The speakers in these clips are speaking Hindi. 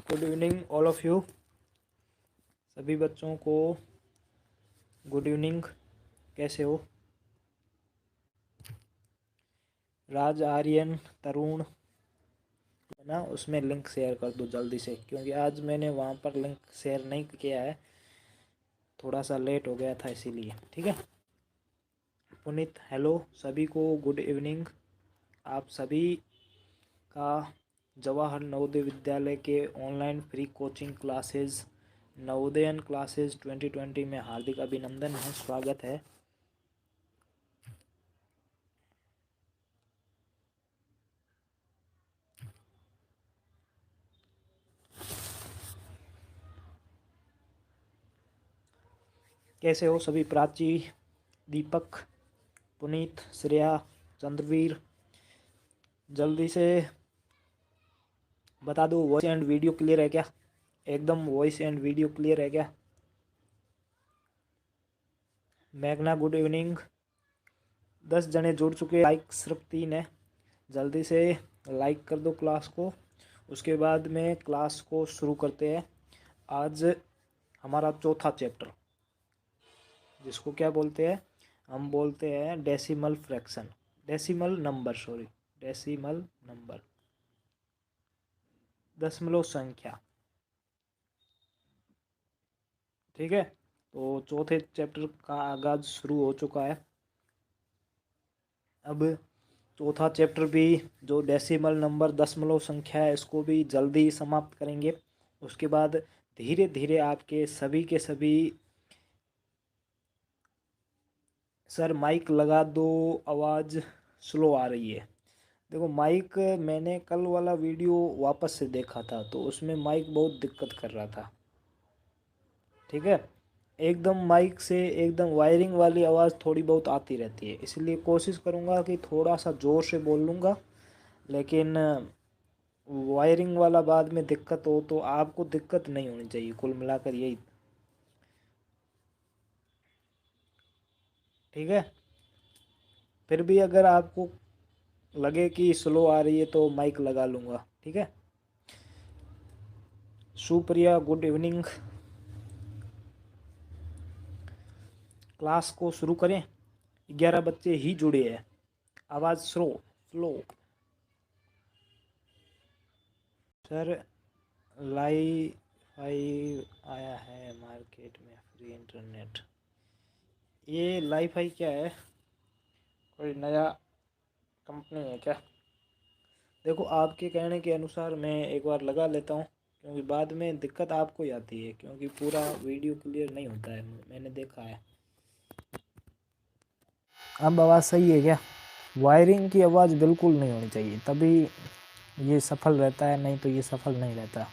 Good evening all of you. सभी बच्चों को गुड इवनिंग। कैसे हो? राज, आर्यन, तरुण, है ना? उसमें लिंक शेयर कर दो जल्दी से, क्योंकि आज मैंने वहाँ पर लिंक शेयर नहीं किया है, थोड़ा सा लेट हो गया था इसीलिए। ठीक है। पुनीत, हेलो सभी को, गुड इवनिंग। आप सभी का जवाहर नवोदय विद्यालय के online free coaching classes, Navodayan classes 2020 में हार्दिक अभिनंदन है, स्वागत है। कैसे हो सभी? प्राची, दीपक, पुनीत, श्रेया, चंद्रवीर, जल्दी से बता दो, वॉइस एंड वीडियो क्लियर है क्या? एकदम वॉइस एंड वीडियो क्लियर है क्या? Magna, good evening. 10 जने जुड़ चुके, लाइक सिर्फ 3 है। जल्दी से लाइक कर दो क्लास को, उसके बाद में क्लास को शुरू करते हैं। आज हमारा चौथा चैप्टर, जिसको क्या बोलते हैं? हम बोलते हैं decimal fraction, decimal number, sorry, decimal number, दशमलव संख्या। ठीक है, तो चौथे चैप्टर का आगाज शुरू हो चुका है। अब चौथा चैप्टर भी, जो डेसिमल नंबर, दशमलव संख्या है, इसको भी जल्दी समाप्त करेंगे। उसके बाद धीरे धीरे आपके सभी के सभी, सर माइक लगा दो, आवाज़ स्लो आ रही है। देखो माइक, मैंने कल वाला वीडियो वापस से देखा था तो उसमें माइक बहुत दिक्कत कर रहा था। ठीक है, एकदम माइक से एकदम वायरिंग वाली आवाज़ थोड़ी बहुत आती रहती है, इसलिए कोशिश करूँगा कि थोड़ा सा ज़ोर से बोल लूँगा, लेकिन वायरिंग वाला बाद में दिक्कत हो तो आपको दिक्कत नहीं होनी चाहिए, कुल मिलाकर यही। ठीक है, फिर भी अगर आपको लगे कि स्लो आ रही है तो माइक लगा लूँगा। ठीक है। Supriya, good evening. क्लास को शुरू करें। 11 बच्चे ही जुड़े हैं, आवाज़ स्लो स्लो। सर लाईफाई आया है मार्केट में, फ्री इंटरनेट। ये लाईफाई क्या है? कोई नया कंपनी है क्या? देखो आपके कहने के अनुसार मैं एक बार लगा लेता हूँ, क्योंकि बाद में दिक्कत आपको ही आती है, क्योंकि पूरा वीडियो क्लियर नहीं होता है, मैंने देखा है। अब आवाज़ सही है क्या? वायरिंग की आवाज़ बिल्कुल नहीं होनी चाहिए, तभी ये सफल रहता है, नहीं तो ये सफल नहीं रहता।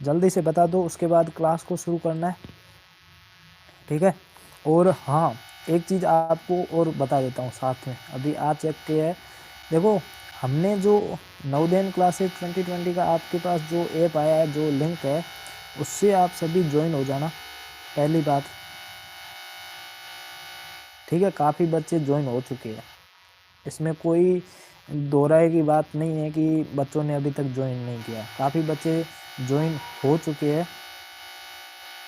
जल्दी से बता दो, उसके बाद क्लास को शुरू करना है। ठीक है। और हाँ, एक चीज़ आपको और बता देता हूँ साथ में, अभी आज चेक किया है। देखो हमने जो नवोदयन क्लासेस 2020 का आपके पास जो ऐप आया है, जो लिंक है, उससे आप सभी ज्वाइन हो जाना, पहली बात। ठीक है, काफ़ी बच्चे ज्वाइन हो चुके हैं, इसमें कोई दोहराए की बात नहीं है कि बच्चों ने अभी तक ज्वाइन नहीं किया। काफ़ी बच्चे ज्वाइन हो चुके हैं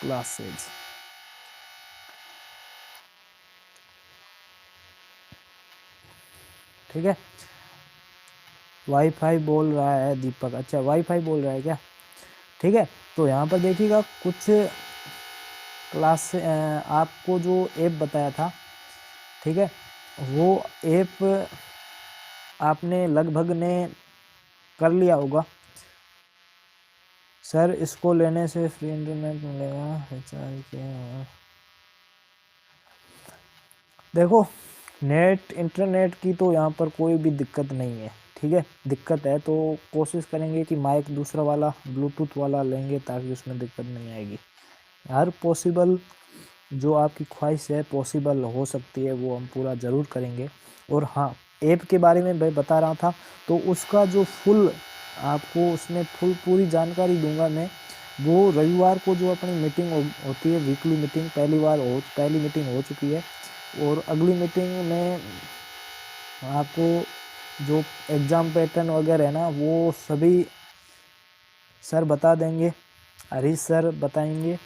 क्लासेज। ठीक है, वाईफाई बोल रहा है दीपक। अच्छा, वाईफाई बोल रहा है क्या? ठीक है, तो यहाँ पर देखिएगा कुछ क्लास, आपको जो ऐप बताया था, ठीक है, वो ऐप आपने लगभग ने कर लिया होगा। सर इसको लेने से फ्री इंटरनेट मिलेगा, रिचार्ज किया? देखो नेट, इंटरनेट की तो यहाँ पर कोई भी दिक्कत नहीं है। ठीक है, दिक्कत है तो कोशिश करेंगे कि माइक दूसरा वाला ब्लूटूथ वाला लेंगे, ताकि उसमें दिक्कत नहीं आएगी। हर पॉसिबल जो आपकी ख्वाहिश है, पॉसिबल हो सकती है, वो हम पूरा ज़रूर करेंगे। और हाँ, ऐप के बारे में मैं बता रहा था, तो उसका जो फुल, आपको उसमें फुल पूरी जानकारी दूंगा मैं। वो रविवार को जो अपनी मीटिंग होती है, वीकली मीटिंग, पहली मीटिंग हो चुकी है, और अगली मीटिंग में आपको जो एग्ज़ाम पैटर्न वगैरह है ना, वो सभी सर बता देंगे, हरीश सर बताएंगे।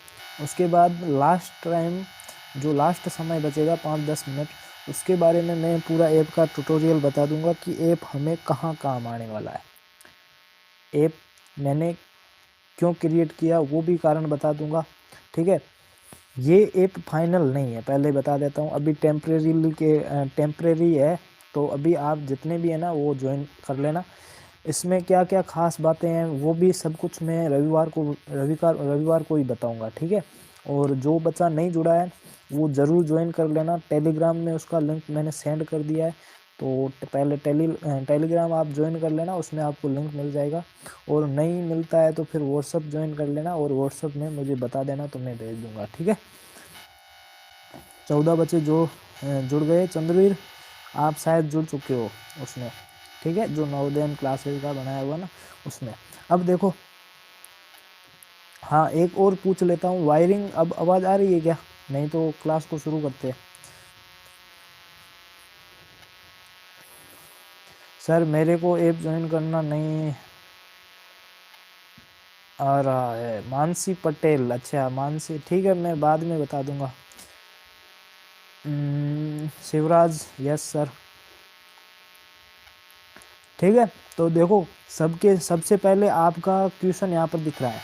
उसके बाद लास्ट टाइम जो लास्ट समय बचेगा 5-10 मिनट, उसके बारे में मैं पूरा ऐप का ट्यूटोरियल बता दूंगा कि ऐप हमें कहाँ काम आने वाला है। ऐप मैंने क्यों क्रिएट किया वो भी कारण बता दूंगा, ठीक है। ये ऐप फाइनल नहीं है, पहले बता देता हूँ, अभी टेम्परेरी है। तो अभी आप जितने भी है ना वो ज्वाइन कर लेना। इसमें क्या क्या खास बातें हैं वो भी सब कुछ मैं रविवार को ही बताऊंगा, ठीक है। और जो बच्चा नहीं जुड़ा है वो ज़रूर ज्वाइन कर लेना। टेलीग्राम में उसका लिंक मैंने सेंड कर दिया है, तो पहले टेलीग्राम आप ज्वाइन कर लेना, उसमें आपको लिंक मिल जाएगा। और नहीं मिलता है तो फिर व्हाट्सअप ज्वाइन कर लेना, और व्हाट्सअप में मुझे बता देना तो मैं भेज दूंगा, ठीक है। 14 बच्चे जो जुड़ गए। चंद्रवीर आप शायद जुड़ चुके हो उसमें, ठीक है, जो नवोदय क्लासेस का बनाया हुआ ना उसमें। अब देखो, हाँ एक और पूछ लेता हूँ, वायरिंग अब आवाज़ आ रही है क्या? नहीं तो क्लास को शुरू करते हैं। सर मेरे को ऐप ज्वाइन करना नहीं आ रहा है। मानसी पटेल, अच्छा मानसी, ठीक है मैं बाद में बता दूंगा। शिवराज, यस सर, ठीक है। तो देखो सबसे पहले आपका क्वेश्चन यहाँ पर दिख रहा है,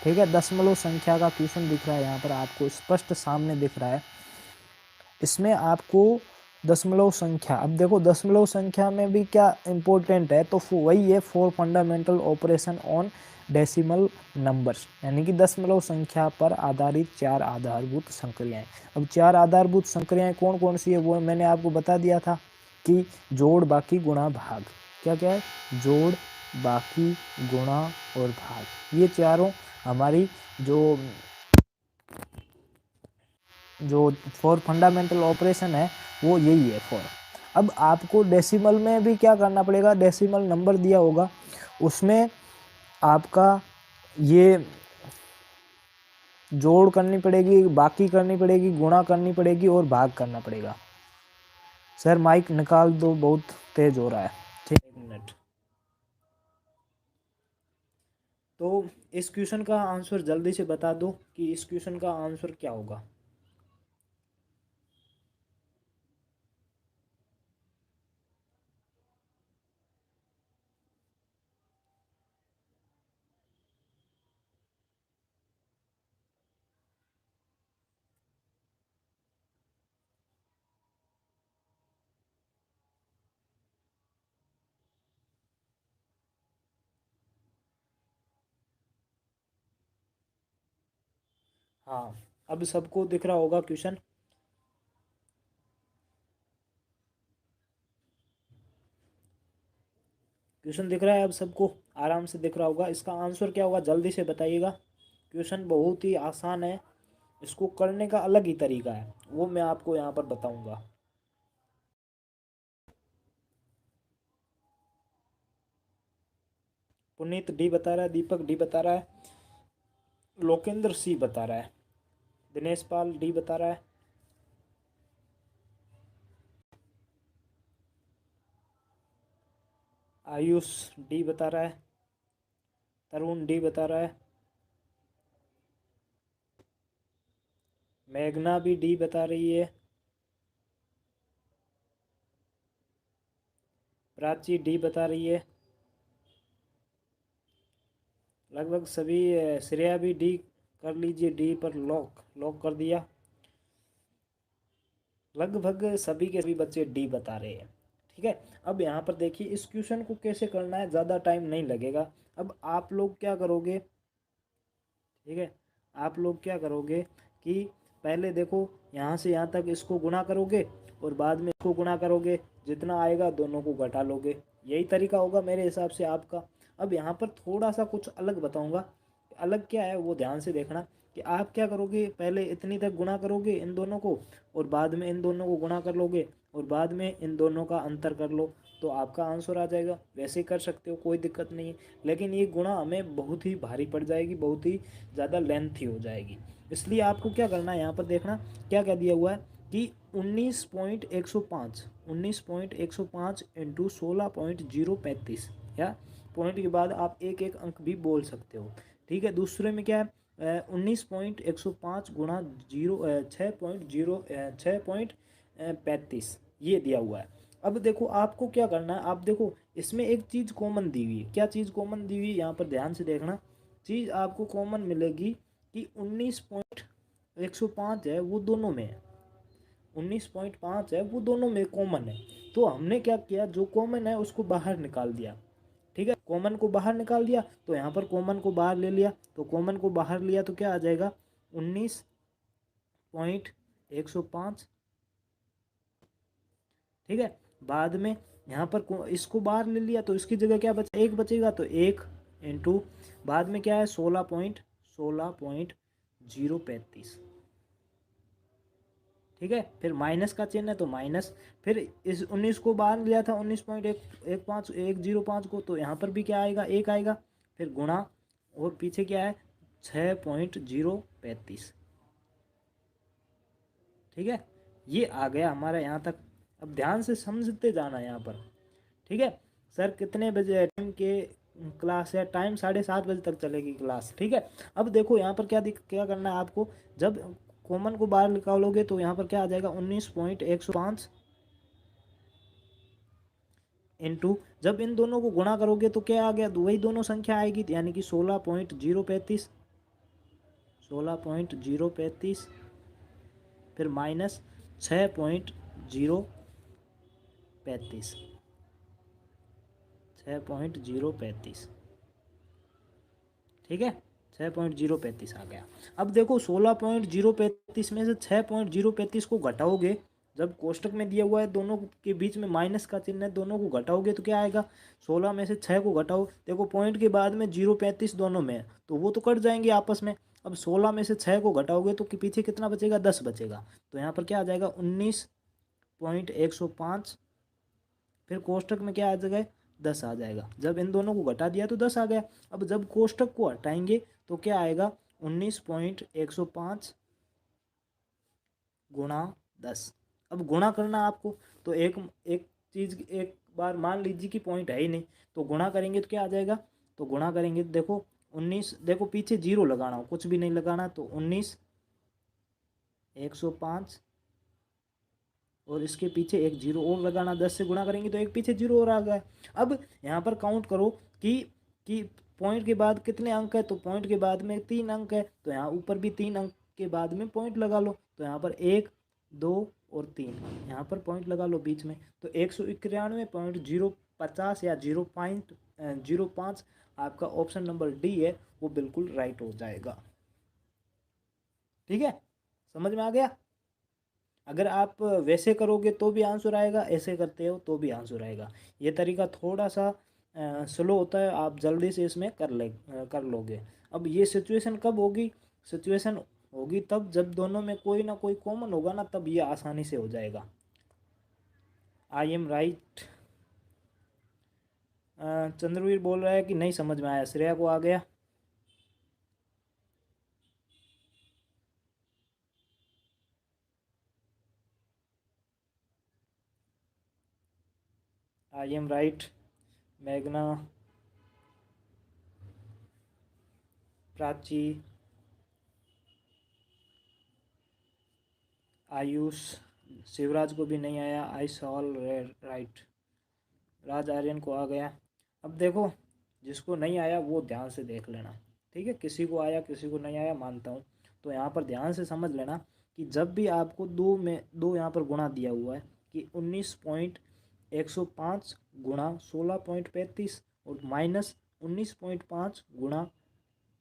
ठीक है। दशमलव संख्या का क्वेश्चन दिख रहा है यहाँ पर, आपको स्पष्ट सामने दिख रहा है। इसमें आपको दशमलव संख्या, अब देखो दशमलव संख्या में भी क्या इम्पोर्टेंट है, तो वही है 4 fundamental operation on decimal numbers, यानी कि दशमलव संख्या पर आधारित 4 आधारभूत संक्रियाएं। अब 4 आधारभूत संक्रियाएं कौन कौन सी है वो मैंने आपको बता दिया था कि जोड़, बाकी, गुणा, भाग। क्या क्या है? जोड़, बाकी, गुणा और भाग, ये चारों हमारी जो 4 फंडामेंटल ऑपरेशन है वो यही है 4। अब आपको डेसिमल में भी क्या करना पड़ेगा, डेसिमल नंबर दिया होगा उसमें आपका ये जोड़ करनी पड़ेगी, बाकी करनी पड़ेगी, गुणा करनी पड़ेगी और भाग करना पड़ेगा। सर माइक निकाल दो, बहुत तेज हो रहा है, ठीक, 1 मिनट। तो इस क्वेश्चन का आंसर जल्दी से बता दो कि इस क्वेश्चन का आंसर क्या होगा। हाँ, अब सबको दिख रहा होगा क्वेश्चन। क्वेश्चन दिख रहा है अब सबको, आराम से दिख रहा होगा। इसका आंसर क्या होगा जल्दी से बताइएगा। क्वेश्चन बहुत ही आसान है, इसको करने का अलग ही तरीका है, वो मैं आपको यहाँ पर बताऊंगा। पुनीत डी बता रहा है, दीपक डी बता रहा है, लोकेंद्र सी बता रहा है, दिनेश पाल डी बता रहा है, आयुष डी बता रहा है, तरुण डी बता रहा है, मेघना भी डी बता रही है, प्राची डी बता रही है, लगभग सभी। श्रेया भी डी कर लीजिए, डी पर लॉक लॉक कर दिया। लगभग सभी के सभी बच्चे डी बता रहे हैं, ठीक है। अब यहाँ पर देखिए इस क्वेश्चन को कैसे करना है, ज़्यादा टाइम नहीं लगेगा। अब आप लोग क्या करोगे, ठीक है, आप लोग क्या करोगे कि पहले देखो यहाँ से यहाँ तक इसको गुणा करोगे और बाद में इसको गुणा करोगे, जितना आएगा दोनों को घटा लोगे। यही तरीका होगा मेरे हिसाब से आपका। अब यहाँ पर थोड़ा सा कुछ अलग बताऊँगा, अलग क्या है वो ध्यान से देखना कि आप क्या करोगे, पहले इतनी तक गुणा करोगे इन दोनों को, और बाद में इन दोनों को गुणा कर लोगे, और बाद में इन दोनों का अंतर कर लो, तो आपका आंसर आ जाएगा। वैसे ही कर सकते हो, कोई दिक्कत नहीं है। लेकिन ये गुणा हमें बहुत ही भारी पड़ जाएगी, बहुत ही ज़्यादा लेंथी हो जाएगी। इसलिए आपको क्या करना है, यहाँ पर देखना क्या क्या दिया हुआ है कि 19.105 इंटू 16.035, या पॉइंट के बाद आप एक एक अंक भी बोल सकते हो। ठीक है, दूसरे में क्या है 19.105 गुणा 6.35 ये दिया हुआ है। अब देखो आपको क्या करना है, आप देखो इसमें एक चीज़ कॉमन दी हुई है। क्या चीज़ कॉमन दी हुई है यहाँ पर ध्यान से देखना। चीज़ आपको कॉमन मिलेगी कि 19.105 है वो दोनों में है, 19.5 है वो दोनों में कॉमन है। तो हमने क्या किया, जो कॉमन है उसको बाहर निकाल दिया। ठीक है, कॉमन को बाहर निकाल दिया तो यहाँ पर कॉमन को बाहर ले लिया, तो कॉमन को बाहर लिया तो क्या आ जाएगा 19.105। ठीक है, बाद में यहाँ पर इसको बाहर ले लिया तो इसकी जगह क्या बचा, एक बचेगा, तो एक इंटू बाद में क्या है 16.035। ठीक है, फिर माइनस का चिन्ह है तो माइनस, फिर इस 19 को बाहर लिया था 19.105 को, तो यहाँ पर भी क्या आएगा, एक आएगा, फिर गुणा और पीछे क्या है 6.035। ठीक है, ये आ गया हमारा यहाँ तक। अब ध्यान से समझते जाना यहाँ पर। ठीक है, सर कितने बजे टाइम के क्लास है, टाइम 7:30 बजे तक चलेगी क्लास। ठीक है, अब देखो यहाँ पर क्या करना है आपको, जब कॉमन को बाहर निकालोगे तो यहाँ पर क्या आ जाएगा 19.105 इंटू, जब इन दोनों को गुणा करोगे तो क्या आ गया, वही दोनों संख्या आएगी, यानी कि 16.035 फिर माइनस 6.035 6.035। ठीक है, 6.035 आ गया। अब देखो 16.035 में से 6.035 को घटाओगे, जब कोष्टक में दिया हुआ है दोनों के बीच में माइनस का चिन्ह है, दोनों को घटाओगे तो क्या आएगा, 16 में से 6 को घटाओ, देखो पॉइंट के बाद में 0.35 दोनों में है तो वो तो कट जाएंगे आपस में। अब 16 में से 6 को घटाओगे तो पीछे कितना बचेगा, 10 बचेगा, तो यहाँ पर क्या आ जाएगा 19.105, फिर कोष्टक में क्या आ जाएगा 10 आ जाएगा, जब इन दोनों को घटा दिया तो 10 आ गया। अब जब कोष्टक को हटाएंगे तो क्या आएगा 19.105 गुणा 10। अब गुणा करना आपको, तो एक एक चीज़ एक बार मान लीजिए कि पॉइंट है ही नहीं, तो गुणा करेंगे तो क्या आ जाएगा, तो गुणा करेंगे तो देखो 19, देखो पीछे जीरो लगाना हो, कुछ भी नहीं लगाना, तो 19.105 और इसके पीछे एक जीरो और लगाना, 10 से गुणा करेंगे तो एक पीछे जीरो और आ गया। अब यहाँ पर काउंट करो कि पॉइंट के बाद कितने अंक है, तो पॉइंट के बाद में 3 अंक है, तो यहाँ ऊपर भी 3 अंक के बाद में पॉइंट लगा लो, तो यहाँ पर 1 2 और 3 यहाँ पर पॉइंट लगा लो बीच में, तो 191.050 या 0.05 आपका ऑप्शन नंबर डी है वो बिल्कुल राइट हो जाएगा। ठीक है, समझ में आ गया। अगर आप वैसे करोगे तो भी आंसर आएगा, ऐसे करते हो तो भी आंसर आएगा। ये तरीका थोड़ा सा स्लो होता है, आप जल्दी से इसमें कर लोगे। अब ये सिचुएशन कब होगी, सिचुएशन होगी तब जब दोनों में कोई ना कोई कॉमन होगा ना, तब ये आसानी से हो जाएगा। आई एम राइट। चंद्रवीर बोल रहा है कि नहीं समझ में आया, श्रेया को आ गया। आई एम राइट, मेघना, प्राची, आयुष, शिवराज को भी नहीं आया, आई सॉल राइट, राज आर्यन को आ गया। अब देखो जिसको नहीं आया वो ध्यान से देख लेना। ठीक है, किसी को आया किसी को नहीं आया मानता हूँ, तो यहाँ पर ध्यान से समझ लेना कि जब भी आपको दो यहाँ पर गुणा दिया हुआ है कि 19.105 गुणा 16.35 और माइनस 19.5 गुणा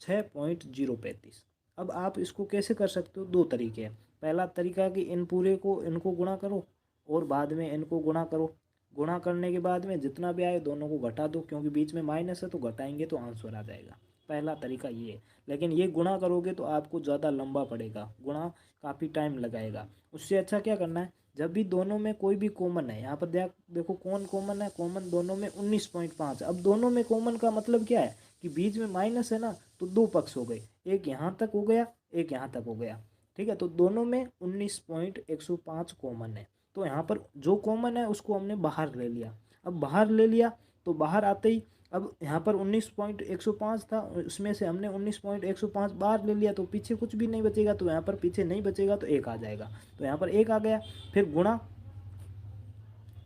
6.035। अब आप इसको कैसे कर सकते हो, दो तरीके हैं। पहला तरीका कि इन पूरे को इनको गुणा करो और बाद में इनको गुणा करो, गुणा करने के बाद में जितना भी आए दोनों को घटा दो, क्योंकि बीच में माइनस है तो घटाएंगे तो आंसर आ जाएगा। पहला तरीका ये है, लेकिन ये गुणा करोगे तो आपको ज़्यादा लंबा पड़ेगा, गुणा काफ़ी टाइम लगाएगा। उससे अच्छा क्या करना है, जब भी दोनों में कोई भी कॉमन है, यहाँ पर देखो कौन कॉमन है, कॉमन दोनों में 19.5। अब दोनों में कॉमन का मतलब क्या है कि बीच में माइनस है ना, तो दो पक्ष हो गए, एक यहाँ तक हो गया एक यहाँ तक हो गया। ठीक है, तो दोनों में 19.105 कॉमन है, तो यहाँ पर जो कॉमन है उसको हमने बाहर ले लिया। अब बाहर ले लिया तो बाहर आते ही अब यहाँ पर 19.105 था, उसमें से हमने 19.105 बाहर ले लिया, तो पीछे कुछ भी नहीं बचेगा, तो यहाँ पर पीछे नहीं बचेगा तो एक आ जाएगा, तो यहाँ पर एक आ गया। फिर गुणा,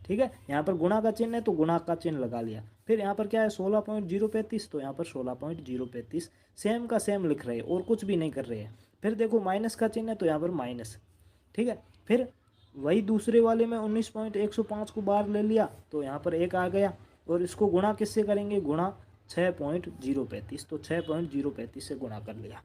ठीक है, यहाँ पर गुणा का चिन्ह है तो गुणा का चिन्ह लगा लिया। फिर यहाँ पर क्या है 16.035, तो यहाँ पर 16.035 सेम का सेम लिख रहे हैं और कुछ भी नहीं कर रहे हैं। फिर देखो माइनस का चिन्ह है तो यहाँ पर माइनस, ठीक है। फिर वही दूसरे वाले में 19.105 को बाहर ले लिया तो यहाँ पर एक आ गया, और इसको गुणा किससे करेंगे, गुणा 6.035, तो 6.035 से गुणा कर लिया।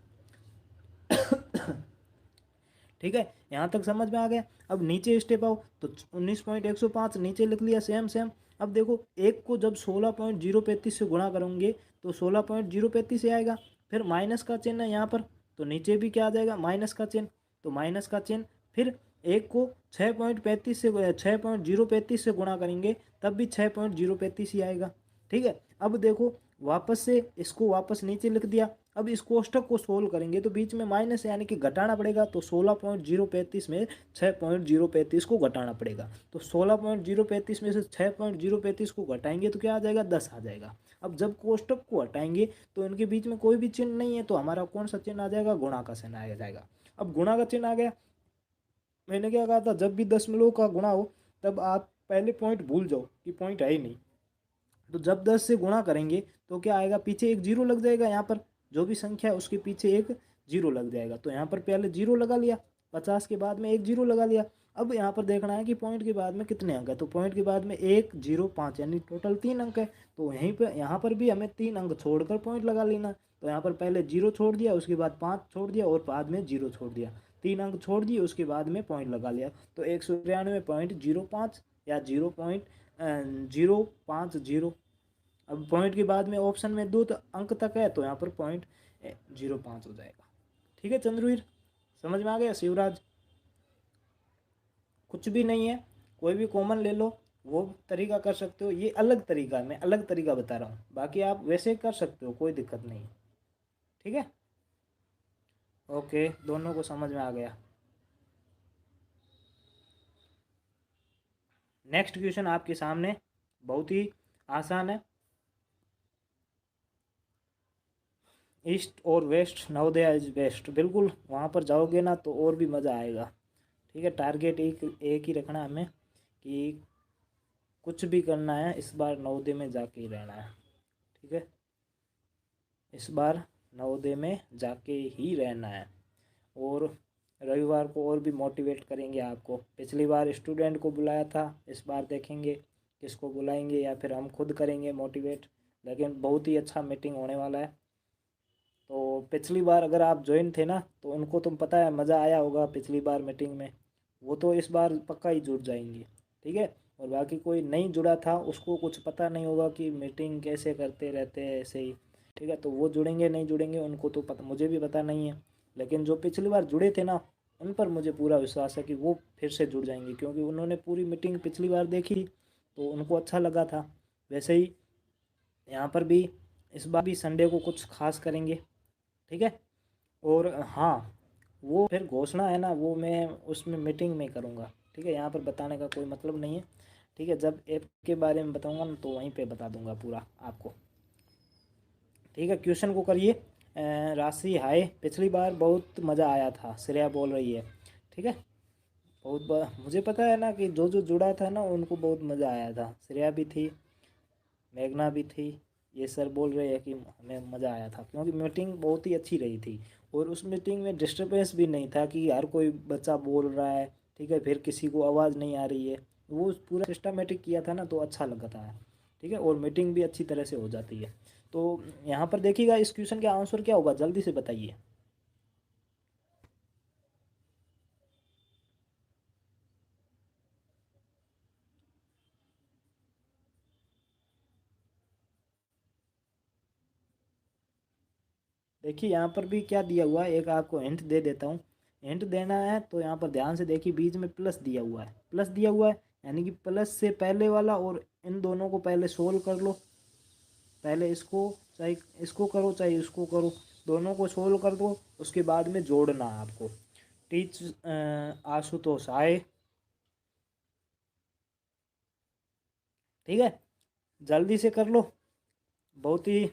ठीक है, यहाँ तक समझ में आ गया। अब नीचे स्टेप आओ, तो 19.105 नीचे लिख लिया सेम सेम। अब देखो एक को जब 16.035 से गुणा करोगे तो 16.035 से आएगा। फिर माइनस का चिन्ह है यहाँ पर, तो नीचे भी क्या आ जाएगा, माइनस का चिन्ह, तो माइनस का चिन्ह। फिर एक को 6.035 से गुणा करेंगे तब भी 6.035 ही आएगा। ठीक है, अब देखो वापस से इसको वापस नीचे लिख दिया। अब इस कोष्टक को सोल्व करेंगे तो बीच में माइनस यानी कि घटाना पड़ेगा, तो 16.035 में 6.035 को घटाना पड़ेगा, तो 16.035 में से 6.035 को घटाएंगे तो क्या आ जाएगा, 10 आ जाएगा। अब जब कोष्टक को हटाएंगे तो इनके बीच में कोई भी चिन्ह नहीं है, तो हमारा कौन सा चिन्ह आ जाएगा, गुणा का चिन्ह आ जाएगा। अब गुणा का चिन्ह आ गया, मैंने क्या कहा था, जब भी दशमलव का गुणा हो तब आप पहले पॉइंट भूल जाओ कि पॉइंट है ही नहीं। तो जब 10 से गुणा करेंगे तो क्या आएगा, पीछे एक जीरो लग जाएगा, यहाँ पर जो भी संख्या है उसके पीछे एक जीरो लग जाएगा, तो यहाँ पर पहले जीरो लगा लिया, 50 के बाद में एक जीरो लगा लिया। अब यहाँ पर देखना है कि पॉइंट के बाद में कितने अंक है, तो पॉइंट के बाद में 105 यानी टोटल 3 अंक है, तो यहीं पर यहाँ पर भी हमें 3 अंक छोड़कर पॉइंट लगा लेना। तो यहाँ पर पहले जीरो छोड़ दिया, उसके बाद 5 छोड़ दिया और बाद में जीरो छोड़ दिया, 3 अंक छोड़ दिए, उसके बाद में पॉइंट लगा लिया, तो 193.05 या 0.050। अब पॉइंट के बाद में ऑप्शन में 2 अंक तक है, तो यहाँ पर 0.05 हो जाएगा। ठीक है चंद्रवीर, समझ में आ गया। शिवराज, कुछ भी नहीं है, कोई भी कॉमन ले लो, वो तरीका कर सकते हो, ये अलग तरीका है, मैं अलग तरीका बता रहा हूँ, बाकी आप वैसे कर सकते हो, कोई दिक्कत नहीं। ठीक है, ओके, दोनों को समझ में आ गया। नेक्स्ट क्वेश्चन आपके सामने बहुत ही आसान है। ईस्ट और वेस्ट, नवोदया इज बेस्ट, बिल्कुल वहाँ पर जाओगे ना तो और भी मज़ा आएगा। ठीक है, टारगेट एक ही रखना हमें कि कुछ भी करना है इस बार नवोदय में जाके ही रहना है। ठीक है, इस बार नवोदय में जाके ही रहना है, और रविवार को और भी मोटिवेट करेंगे आपको। पिछली बार स्टूडेंट को बुलाया था, इस बार देखेंगे किसको बुलाएंगे या फिर हम खुद करेंगे मोटिवेट, लेकिन बहुत ही अच्छा मीटिंग होने वाला है। तो पिछली बार अगर आप ज्वाइन थे ना तो उनको तुम पता है मज़ा आया होगा पिछली बार मीटिंग में, वो तो इस बार पक्का ही जुड़ जाएंगे। ठीक है, और बाकी कोई नहीं जुड़ा था उसको कुछ पता नहीं होगा कि मीटिंग कैसे करते रहते हैं ऐसे ही। ठीक है, तो वो जुड़ेंगे नहीं जुड़ेंगे उनको तो पता, मुझे भी पता नहीं है, लेकिन जो पिछली बार जुड़े थे ना उन पर मुझे पूरा विश्वास है कि वो फिर से जुड़ जाएंगे, क्योंकि उन्होंने पूरी मीटिंग पिछली बार देखी तो उनको अच्छा लगा था। वैसे ही यहाँ पर भी इस बार भी संडे को कुछ खास करेंगे। ठीक है, और हाँ, वो फिर घोषणा है ना वो मैं उसमें मीटिंग में करूँगा। ठीक है, यहाँ पर बताने का कोई मतलब नहीं है। ठीक है, जब ऐप के बारे में बताऊँगा ना तो वहीं पे बता दूँगा पूरा आपको। ठीक है, क्वेश्चन को करिए। राशि हाय, पिछली बार बहुत मज़ा आया था, श्रेया बोल रही है। ठीक है, मुझे पता है ना कि जो जो जुड़ा था ना उनको बहुत मज़ा आया था, श्रेया भी थी, मेघना भी थी, ये सर बोल रहे हैं कि हमें मज़ा आया था क्योंकि मीटिंग बहुत ही अच्छी रही थी, और उस मीटिंग में डिस्टर्बेंस भी नहीं था कि हर कोई बच्चा बोल रहा है, ठीक है, फिर किसी को आवाज़ नहीं आ रही है, वो पूरा सिस्टमेटिक किया था ना तो अच्छा लगा था। ठीक है, और मीटिंग भी अच्छी तरह से हो जाती है। तो यहाँ पर देखिएगा इस क्वेश्चन का आंसर क्या होगा, जल्दी से बताइए। देखिए यहाँ पर भी क्या दिया हुआ है, एक आपको हिंट दे देता हूँ। हिंट देना है तो यहाँ पर ध्यान से देखिए, बीच में प्लस दिया हुआ है, प्लस दिया हुआ है यानी कि प्लस से पहले वाला और इन दोनों को पहले सोल्व कर लो। पहले इसको, चाहे इसको करो चाहे इसको करो, दोनों को सोल्व कर दो, उसके बाद में जोड़ना है आपको। टीच आशुतोष आए। ठीक है, जल्दी से कर लो। बहुत ही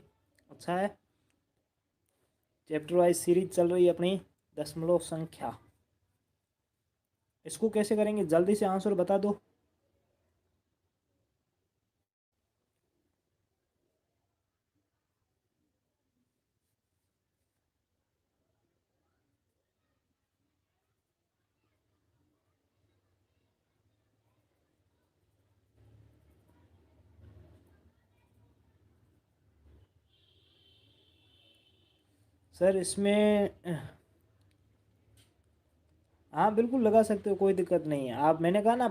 अच्छा है। चैप्टर वाइज सीरीज चल रही है अपनी, दशमलव संख्या। इसको कैसे करेंगे, जल्दी से आंसर बता दो। सर इसमें हाँ बिल्कुल लगा सकते हो, कोई दिक्कत नहीं है। आप, मैंने कहा ना,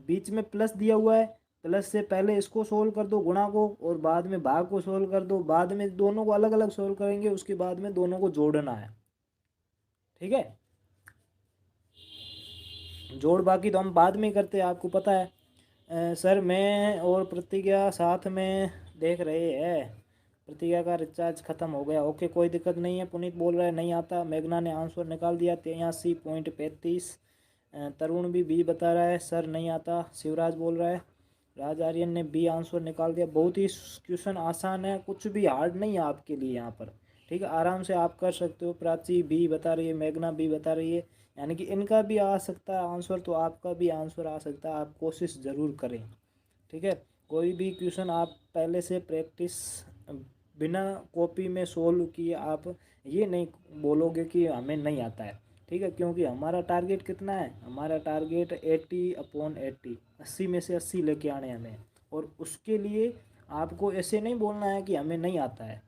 बीच में प्लस दिया हुआ है, प्लस से पहले इसको सोल्व कर दो गुणा को, और बाद में भाग को सोल्व कर दो। बाद में दोनों को अलग अलग सोल्व करेंगे, उसके बाद में दोनों को जोड़ना है। ठीक है, जोड़ बाकी तो हम बाद में करते हैं, आपको पता है। सर मैं और प्रतिज्ञा साथ में देख रहे हैं। प्रतिज्ञा का रिचार्ज ख़त्म हो गया। ओके, कोई दिक्कत नहीं है। पुनीत बोल रहा है नहीं आता। मेघना ने आंसर निकाल दिया 83.35। तरुण भी बी बता रहा है सर नहीं आता। शिवराज बोल रहा है। राज आर्यन ने बी आंसर निकाल दिया। बहुत ही क्वेश्चन आसान है, कुछ भी हार्ड नहीं है आपके लिए यहाँ पर। ठीक है, आराम से आप कर सकते हो। प्राची बी बता रही है, मेघना बी बता रही है, यानी कि इनका भी आ सकता है आंसर, तो आपका भी आंसर आ सकता है। आप कोशिश ज़रूर करें। ठीक है, कोई भी क्वेश्चन आप पहले से प्रैक्टिस बिना कॉपी में सोल्व किए आप ये नहीं बोलोगे कि हमें नहीं आता है। ठीक है, क्योंकि हमारा टारगेट कितना है, हमारा टारगेट 80/80, 80 में से 80 लेके आने हमें। और उसके लिए आपको ऐसे नहीं बोलना है कि हमें नहीं आता है।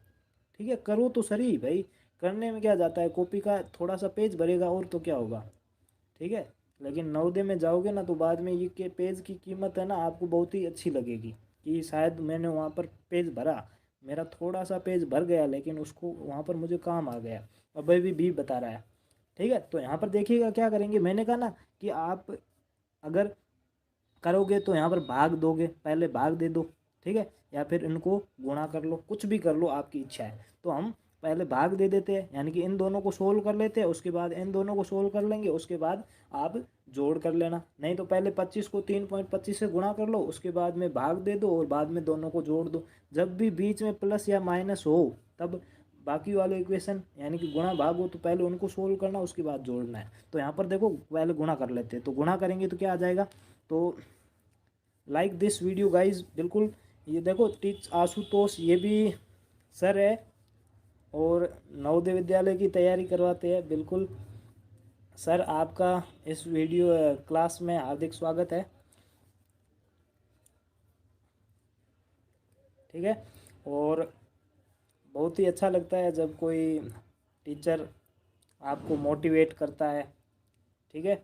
ठीक है, करो तो सही भाई, करने में क्या जाता है, कॉपी का थोड़ा सा पेज भरेगा और तो क्या होगा। ठीक है, लेकिन नवोदय में जाओगे ना, तो बाद में ये के पेज की कीमत है ना, आपको बहुत ही अच्छी लगेगी कि शायद मैंने वहाँ पर पेज भरा, मेरा थोड़ा सा पेज भर गया, लेकिन उसको वहाँ पर मुझे काम आ गया। अब अभी भी बता रहा है। ठीक है, तो यहाँ पर देखिएगा क्या करेंगे। मैंने कहा ना कि आप अगर करोगे तो यहाँ पर भाग दोगे, पहले भाग दे दो। ठीक है, या फिर इनको गुणा कर लो, कुछ भी कर लो, आपकी इच्छा है। तो हम पहले भाग दे देते हैं, यानी कि इन दोनों को सोल्व कर लेते हैं, उसके बाद इन दोनों को सोल्व कर लेंगे, उसके बाद आप जोड़ कर लेना। नहीं तो पहले 25 को 3.25 से गुणा कर लो, उसके बाद में भाग दे दो, और बाद में दोनों को जोड़ दो। जब भी बीच में प्लस या माइनस हो, तब बाकी वाले इक्वेशन यानी कि गुणा भाग हो, तो पहले उनको सोल्व करना, उसके बाद जोड़ना है। तो यहाँ पर देखो, पहले गुणा कर लेते हैं। तो गुणा करेंगे तो क्या आ जाएगा, तो लाइक दिस वीडियो गाइज, बिल्कुल। ये देखो, टीच आशुतोष ये भी सर है, और नवोदय विद्यालय की तैयारी करवाते हैं। बिल्कुल सर, आपका इस वीडियो क्लास में हार्दिक स्वागत है। ठीक है, और बहुत ही अच्छा लगता है जब कोई टीचर आपको मोटिवेट करता है। ठीक है,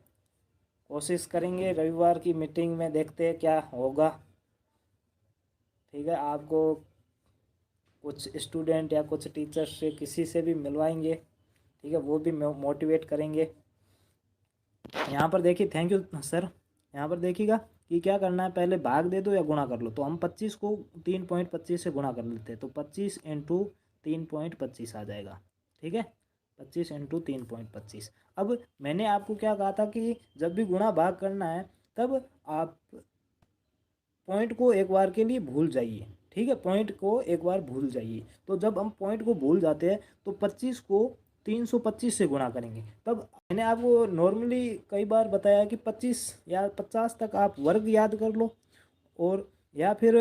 कोशिश करेंगे रविवार की मीटिंग में, देखते हैं क्या होगा। ठीक है, आपको कुछ स्टूडेंट या कुछ टीचर से किसी से भी मिलवाएंगे। ठीक है, वो भी मोटिवेट करेंगे। यहाँ पर देखिए, थैंक यू सर। यहाँ पर देखिएगा कि क्या करना है, पहले भाग दे दो या गुणा कर लो। तो हम 25 को 3.25 से गुणा कर लेते हैं, तो 25 इंटू 3.25 आ जाएगा। ठीक है, 25 इंटू 3.25। अब मैंने आपको क्या कहा था कि जब भी गुणा भाग करना है, तब आप पॉइंट को एक बार के लिए भूल जाइए। ठीक है, पॉइंट को एक बार भूल जाइए। तो जब हम पॉइंट को भूल जाते हैं, तो 25 को 325 से गुणा करेंगे। तब मैंने आपको नॉर्मली कई बार बताया कि 25 या 50 तक आप वर्ग याद कर लो, और या फिर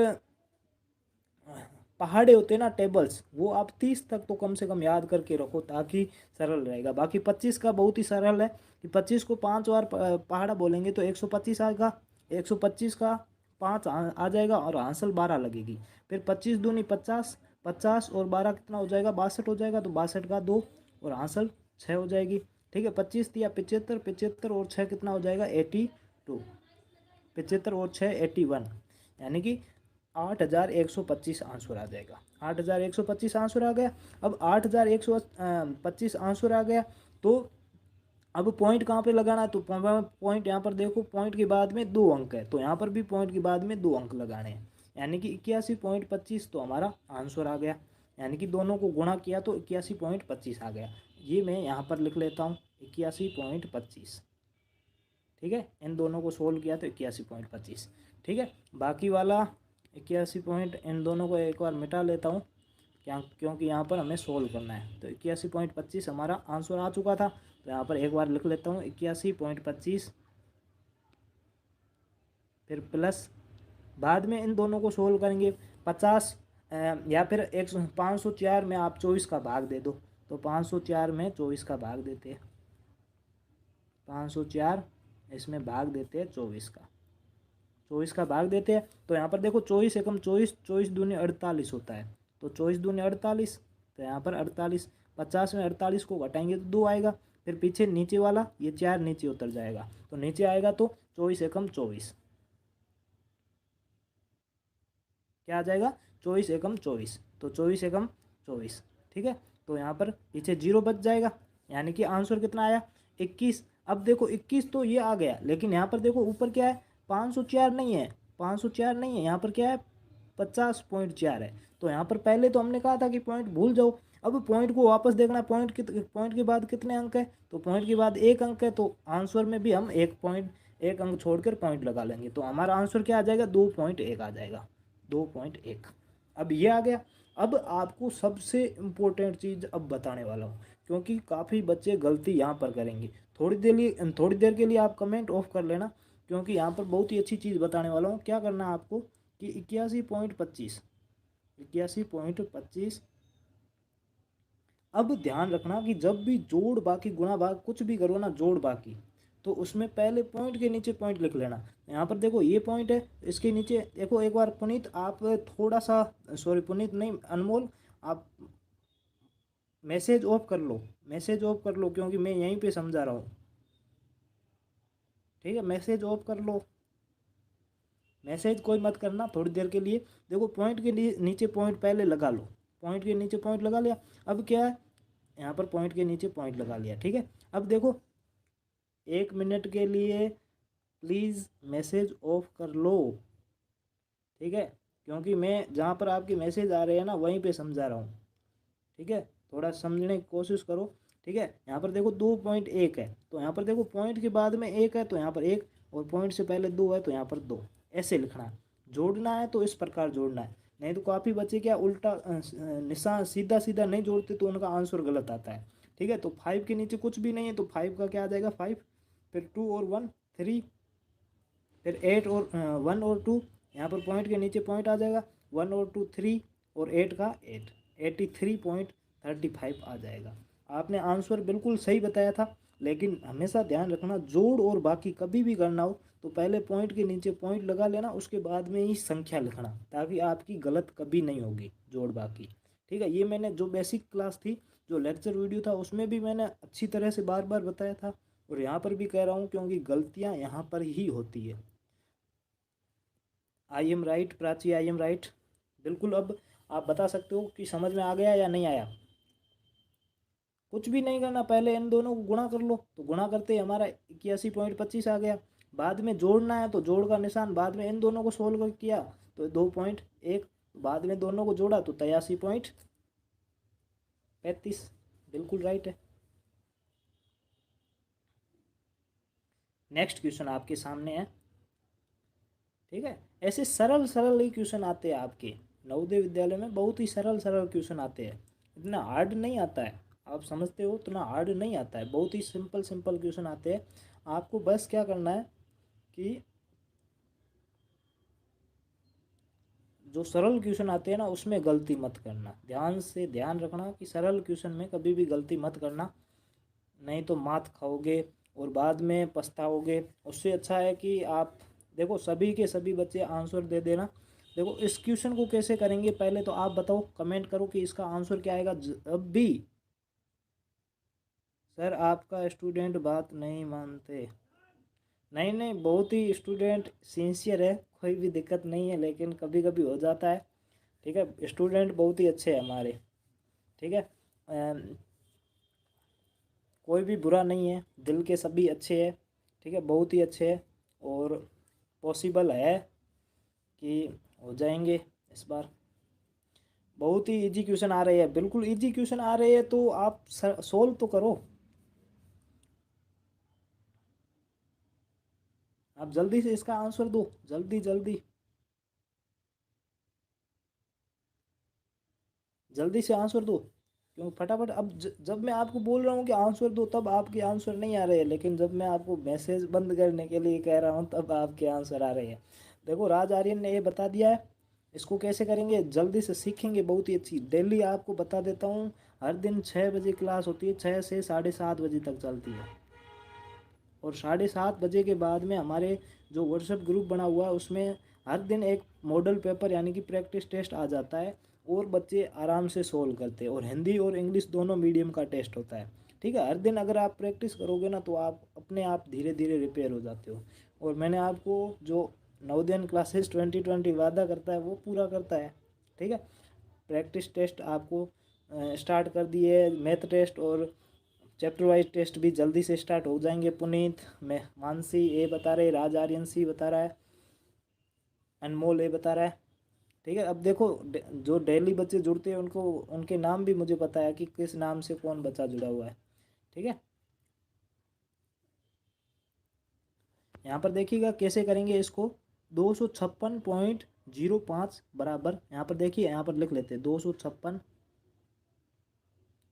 पहाड़े होते हैं ना, टेबल्स, वो आप 30 तक तो कम से कम याद करके रखो, ताकि सरल रहेगा। बाकी 25 का बहुत ही सरल है कि 25 को 5 बार पहाड़ा बोलेंगे तो 125 आएगा। 125 का 5 आ जाएगा, और हांसल 12 लगेगी। फिर 25 दूनी 50, 50 और 12 कितना हो जाएगा, 62 हो जाएगा। तो 62 का 2 और हांसल 6 हो जाएगी। ठीक है, 25 दिया 75, 75 और 6 कितना हो जाएगा, 82। 75 और 6 81, यानी कि 8125 आंसर आ जाएगा। 8125 आंसर आ गया। अब 8125 आंसर आ गया, तो अब पॉइंट कहाँ पे लगाना है, तो पॉइंट यहाँ पर देखो, पॉइंट के बाद में 2 अंक है, तो यहाँ पर भी पॉइंट के बाद में 2 अंक लगाने हैं, यानी कि 81.25 तो हमारा आंसर आ गया। यानी कि दोनों को गुणा किया तो 81.25 आ गया। ये मैं यहाँ पर लिख लेता हूँ, 81.25। ठीक है, इन दोनों को सोल्व किया तो 81.25। ठीक है, बाकी वाला 81 पॉइंट इन दोनों को एक बार मिटा लेता हूँ। क्या, क्योंकि यहाँ पर हमें सोल्व करना है। तो 81.25 हमारा आंसर आ चुका था। तो यहाँ पर एक बार लिख लेता हूँ 81.25, फिर प्लस, बाद में इन दोनों को सोल्व करेंगे। 50 या फिर 504 में आप 24 का भाग दे दो। तो 504 में 24 का भाग देते हैं, 504 इसमें भाग देते हैं 24 का, 24 का भाग देते हैं। तो यहाँ पर देखो 24 एकम 24, 24 दूनी 48 होता है। तो 24 दूनी 48, तो यहाँ पर 48, 50 में 48 को घटाएंगे तो 2 आएगा। फिर पीछे नीचे वाला ये 4 नीचे उतर जाएगा, तो नीचे आएगा तो 24 एकम 24, क्या आ जाएगा, 24 एकम 24, तो 24 एकम 24, ठीक है। तो यहाँ पर पीछे जीरो बच जाएगा, यानी कि आंसर कितना आया, 21। अब देखो 21 तो ये आ गया, लेकिन यहाँ पर देखो ऊपर क्या है, 504 नहीं है, 504 नहीं है, यहाँ पर क्या है, 50.4 है। तो यहाँ पर पहले तो हमने कहा था कि पॉइंट भूल जाओ, अब पॉइंट को वापस देखना, पॉइंट के बाद कितने अंक है, तो पॉइंट के बाद एक अंक है, तो आंसर में भी हम एक अंक छोड़कर पॉइंट लगा लेंगे। तो हमारा आंसर क्या आ जाएगा, 2.1 आ जाएगा, 2.1। अब ये आ गया। अब आपको सबसे इम्पोर्टेंट चीज़ अब बताने वाला हूँ, क्योंकि काफ़ी बच्चे गलती यहाँ पर करेंगे। थोड़ी देर के लिए आप कमेंट ऑफ कर लेना, क्योंकि यहाँ पर बहुत ही अच्छी चीज़ बताने वाला हूँ। क्या करना है आपको कि 81.25, अब ध्यान रखना कि जब भी जोड़ बाकी गुणा भाग कुछ भी करो ना, जोड़ बाकी, तो उसमें पहले पॉइंट के नीचे पॉइंट लिख लेना। यहाँ पर देखो ये पॉइंट है, इसके नीचे देखो एक बार पुनीत आप थोड़ा सा, सॉरी पुनीत नहीं अनमोल, आप मैसेज ऑफ कर लो, मैसेज ऑफ कर लो, क्योंकि मैं यहीं पे समझा रहा हूँ, ठीक है। मैसेज ऑफ कर लो, मैसेज कोई मत करना थोड़ी देर के लिए। देखो पॉइंट के नीचे पॉइंट पहले लगा लो, पॉइंट के नीचे पॉइंट लगा लिया। अब क्या है, यहाँ पर पॉइंट के नीचे पॉइंट लगा लिया, ठीक है। अब देखो 1 मिनट के लिए प्लीज़ मैसेज ऑफ कर लो, ठीक है, क्योंकि मैं जहाँ पर आपके मैसेज आ रहे हैं ना वहीं पे समझा रहा हूँ, ठीक है। थोड़ा समझने की कोशिश करो, ठीक है। यहाँ पर देखो 2.1 है, तो यहाँ पर देखो पॉइंट के बाद में एक है, तो यहाँ पर एक, और पॉइंट से पहले 2 है, तो यहाँ पर 2, ऐसे लिखना है। जोड़ना है तो इस प्रकार जोड़ना है, नहीं तो काफ़ी बच्चे क्या उल्टा निशान सीधा सीधा नहीं जोड़ते, तो उनका आंसर गलत आता है, ठीक है। तो 5 के नीचे कुछ भी नहीं है, तो 5 का क्या आ जाएगा, 5, फिर 2 और 1 3, फिर 8 और 1 और 2, यहाँ पर पॉइंट के नीचे पॉइंट आ जाएगा, 1 और 2 3, और 8 का 8, 83.35 आ जाएगा। आपने आंसर बिल्कुल सही बताया था, लेकिन हमेशा ध्यान रखना जोड़ और बाकी कभी भी करना हो तो पहले पॉइंट के नीचे पॉइंट लगा लेना, उसके बाद में ही संख्या लिखना, ताकि आपकी गलत कभी नहीं होगी जोड़ बाकी, ठीक है। ये मैंने जो बेसिक क्लास थी, जो लेक्चर वीडियो था, उसमें भी मैंने अच्छी तरह से बार बार बताया था, और यहाँ पर भी कह रहा हूँ, क्योंकि गलतियाँ यहाँ पर ही होती है। आई am right Prachi, I am right, बिल्कुल। अब आप बता सकते हो कि समझ में आ गया या नहीं आया। कुछ भी नहीं करना, पहले इन दोनों को गुणा कर लो, तो गुणा करते ही हमारा 81.25 आ गया। बाद में जोड़ना है तो जोड़ का निशान, बाद में इन दोनों को सोल्व किया तो 2.1, बाद में दोनों को जोड़ा तो 83.35, बिल्कुल राइट है। नेक्स्ट क्वेश्चन आपके सामने है, ठीक है। ऐसे सरल सरल ही क्वेश्चन आते हैं आपके नवोदय विद्यालय में, बहुत ही सरल सरल क्वेश्चन आते हैं, इतना हार्ड नहीं आता है, आप समझते हो इतना हार्ड नहीं आता है, बहुत ही सिंपल सिंपल क्वेश्चन आते हैं। आपको बस क्या करना है कि जो सरल क्वेश्चन आते हैं ना उसमें गलती मत करना, ध्यान से ध्यान रखना कि सरल क्वेश्चन में कभी भी गलती मत करना, नहीं तो मात खाओगे और बाद में पछताओगे। उससे अच्छा है कि आप देखो सभी के सभी बच्चे आंसर दे देना। देखो इस क्वेश्चन को कैसे करेंगे, पहले तो आप बताओ, कमेंट करो कि इसका आंसर क्या आएगा। जब भी सर आपका स्टूडेंट बात नहीं मानते, नहीं नहीं, बहुत ही स्टूडेंट सिंसियर है, कोई भी दिक्कत नहीं है, लेकिन कभी कभी हो जाता है, ठीक है। स्टूडेंट बहुत ही अच्छे हैं हमारे, ठीक है। कोई भी बुरा नहीं है, दिल के सभी अच्छे हैं, ठीक है, बहुत ही अच्छे हैं, और पॉसिबल है कि हो जाएंगे इस बार। बहुत ही इजी क्वेश्चन आ रहे हैं, बिल्कुल इजी क्वेश्चन आ रहे हैं, तो आप सोल्व तो करो, आप जल्दी से इसका आंसर दो, जल्दी जल्दी जल्दी से आंसर दो, क्यों फटाफट। अब जब मैं आपको बोल रहा हूँ कि आंसर दो तब आपके आंसर नहीं आ रहे हैं, लेकिन जब मैं आपको मैसेज बंद करने के लिए कह रहा हूँ तब आपके आंसर आ रहे हैं। देखो राज आर्यन ने ये बता दिया है। इसको कैसे करेंगे, जल्दी से सीखेंगे, बहुत ही अच्छी। डेली आपको बता देता हूँ, हर दिन 6 बजे क्लास होती है, 6 से 7:30 बजे तक चलती है। और 7:30 बजे के बाद में हमारे जो व्हाट्सएप ग्रुप बना हुआ है उसमें हर दिन एक मॉडल पेपर यानी कि प्रैक्टिस टेस्ट आ जाता है, और बच्चे आराम से सोल्व करते हैं। और हिंदी और इंग्लिश दोनों मीडियम का टेस्ट होता है। ठीक है, हर दिन अगर आप प्रैक्टिस करोगे ना तो आप अपने आप धीरे धीरे रिपेयर हो जाते हो। और मैंने आपको जो नवोदय क्लासेस 2020 वादा करता है वो पूरा करता है। ठीक है, प्रैक्टिस टेस्ट आपको स्टार्ट कर दिए, मैथ टेस्ट और चैप्टर वाइज टेस्ट भी जल्दी से स्टार्ट हो जाएंगे। पुनीत, मैं, मानसी ये बता रहे, राज आर्यन सी बता रहा है, अनमोल ये बता रहा है। ठीक है, अब देखो जो डेली बच्चे जुड़ते हैं उनको उनके नाम भी मुझे पता है कि किस नाम से कौन बच्चा जुड़ा हुआ है। ठीक है, यहाँ पर देखिएगा कैसे करेंगे इसको। 256.05 बराबर, यहाँ पर देखिए, यहाँ पर लिख लेते हैं 256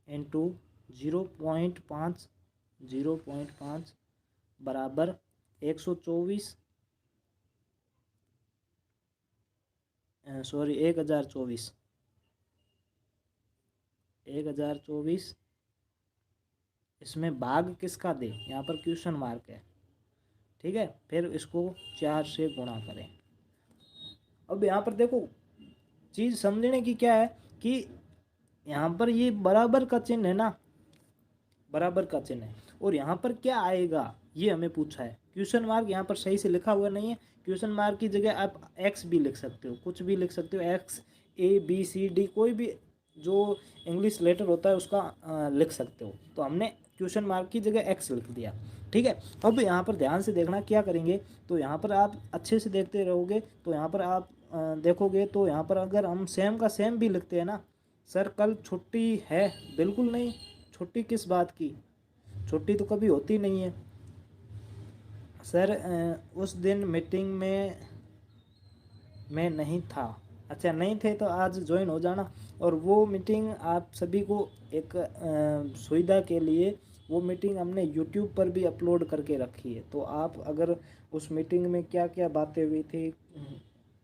इंटू 0.5, 0.5 बराबर 124, सॉरी 1024, 1024। इसमें भाग किसका दे, यहाँ पर क्वेश्चन मार्क है। ठीक है, फिर इसको 4 से गुणा करें। अब यहाँ पर देखो चीज़ समझने की क्या है कि यहाँ पर ये बराबर का चिन्ह है ना, बराबर का चिन्ह है, और यहाँ पर क्या आएगा ये हमें पूछा है। क्वेश्चन मार्क यहाँ पर सही से लिखा हुआ नहीं है। क्वेश्चन मार्क की जगह आप एक्स भी लिख सकते हो, कुछ भी लिख सकते हो, X, A B C D, कोई भी जो इंग्लिश लेटर होता है उसका लिख सकते हो। तो हमने क्वेश्चन मार्क की जगह एक्स लिख दिया। ठीक है, अब यहाँ पर ध्यान से देखना क्या करेंगे। तो यहाँ पर आप अच्छे से देखते रहोगे तो यहाँ पर आप देखोगे तो यहाँ पर अगर हम सेम का सेम भी लिखते हैं ना, सर कल छुट्टी है, बिल्कुल नहीं, छुट्टी किस बात की, छुट्टी तो कभी होती नहीं है। सर उस दिन मीटिंग में मैं नहीं था, अच्छा नहीं थे तो आज ज्वाइन हो जाना। और वो मीटिंग आप सभी को एक सुविधा के लिए वो मीटिंग हमने यूट्यूब पर भी अपलोड करके रखी है। तो आप अगर उस मीटिंग में क्या क्या बातें हुई थी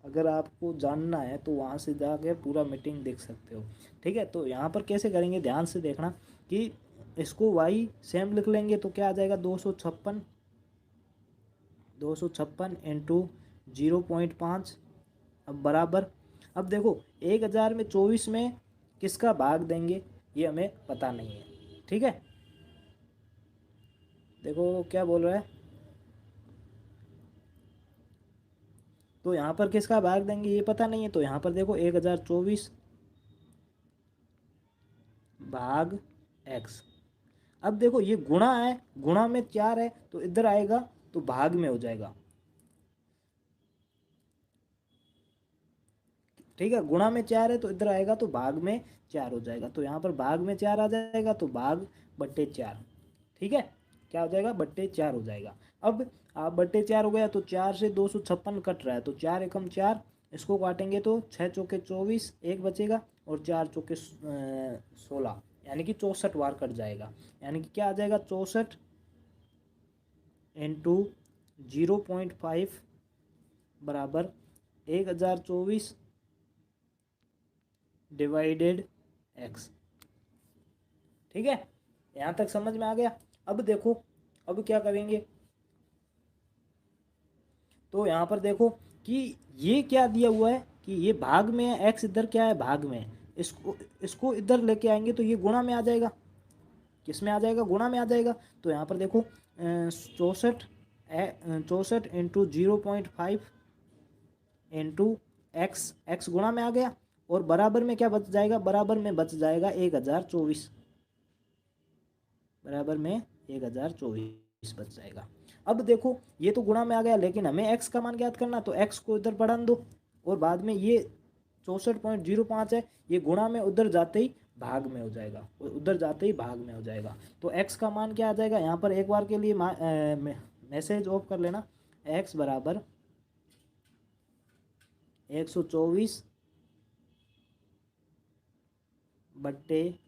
अगर आपको जानना है तो वहाँ से जाकर पूरा मीटिंग देख सकते हो। ठीक है, तो यहाँ पर कैसे करेंगे ध्यान से देखना कि इसको वाई सेम लिख लेंगे तो क्या आ जाएगा, 256, 256 इंटू 0.5, अब बराबर। अब देखो 1000 में 24 में किसका भाग देंगे ये हमें पता नहीं है। ठीक है, देखो क्या बोल रहा है, तो यहाँ पर किसका भाग देंगे ये पता नहीं है। तो यहाँ पर देखो 1024 भाग एक्स। अब देखो ये गुणा है, गुणा में 4 है तो इधर आएगा तो भाग में हो जाएगा। ठीक है, गुणा में 4 है तो इधर आएगा तो भाग में 4 हो जाएगा। तो यहाँ पर भाग में 4 आ जाएगा तो भाग बट्टे 4। ठीक है, क्या हो जाएगा, बट्टे 4 हो जाएगा। अब आप बट्टे 4 हो गया तो 4 से 256 कट रहा है तो 4 एकम 4, इसको काटेंगे तो 6 चौके 24, एक बचेगा, और 4 चौके 16, यानी कि 64 बार कट जाएगा। यानी कि क्या आ जाएगा, 64 इंटू 0.5 बराबर 1024 डिवाइडेड एक्स। ठीक है, यहाँ तक समझ में आ गया। अब देखो अब क्या करेंगे, तो यहाँ पर देखो कि ये क्या दिया हुआ है कि ये भाग में है, एक्स इधर क्या है, भाग में है। इसको इसको इधर लेके आएंगे तो ये गुणा में आ जाएगा, किस में आ जाएगा, गुणा में आ जाएगा। तो यहाँ पर देखो 64, 64 इंटू 0.5 इंटू एक्स, एक्स गुणा में आ गया, और बराबर में क्या बच जाएगा, बराबर में बच जाएगा 1024, बराबर में 1024 बच जाएगा। अब देखो ये तो गुणा में आ गया लेकिन हमें एक्स का मान ज्ञात करना, तो एक्स को इधर बढ़ा दो, और बाद में ये 64.05 है, ये गुणा में उधर जाते ही भाग में हो जाएगा, उधर जाते ही भाग में हो जाएगा। तो एक्स का मान क्या आ जाएगा, यहाँ पर एक बार के लिए मैसेज ऑफ कर लेना, एक्स बराबर 124 बट्टे,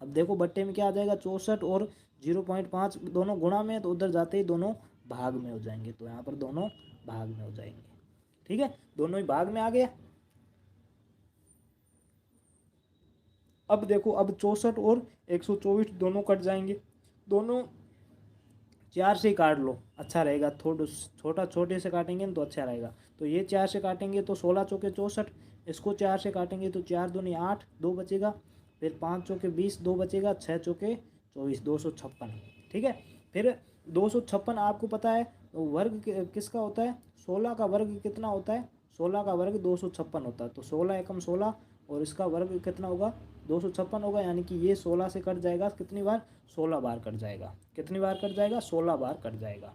अब देखो बट्टे में क्या आ जाएगा 64 और 0.5 दोनों गुणा में, तो उधर जाते ही दोनों भाग में हो जाएंगे, तो यहाँ पर दोनों भाग में हो जाएंगे। ठीक है, दोनों ही भाग में आ गया। अब देखो, अब 64 और 124 दोनों कट जाएंगे, दोनों 4 से काट लो, अच्छा रहेगा, थोड़ा छोटा छोटे से काटेंगे ना तो अच्छा रहेगा। तो ये 4 से काटेंगे तो 16 चौके 64, इसको 4 से काटेंगे तो 4 दूनी 8, 2 बचेगा, फिर 5 चौके 20, 2 बचेगा, 6 चौके 24, 256। ठीक है, फिर 256 आपको पता है वर्ग किसका होता है, 16 का वर्ग कितना होता है, 16 का वर्ग 256 होता है, तो 16 एकम 16 और इसका वर्ग कितना होगा 256 होगा, यानी कि ये 16 से कट जाएगा कितनी बार, 16 बार कट जाएगा। कितनी बार कट जाएगा, 16 बार कट जाएगा।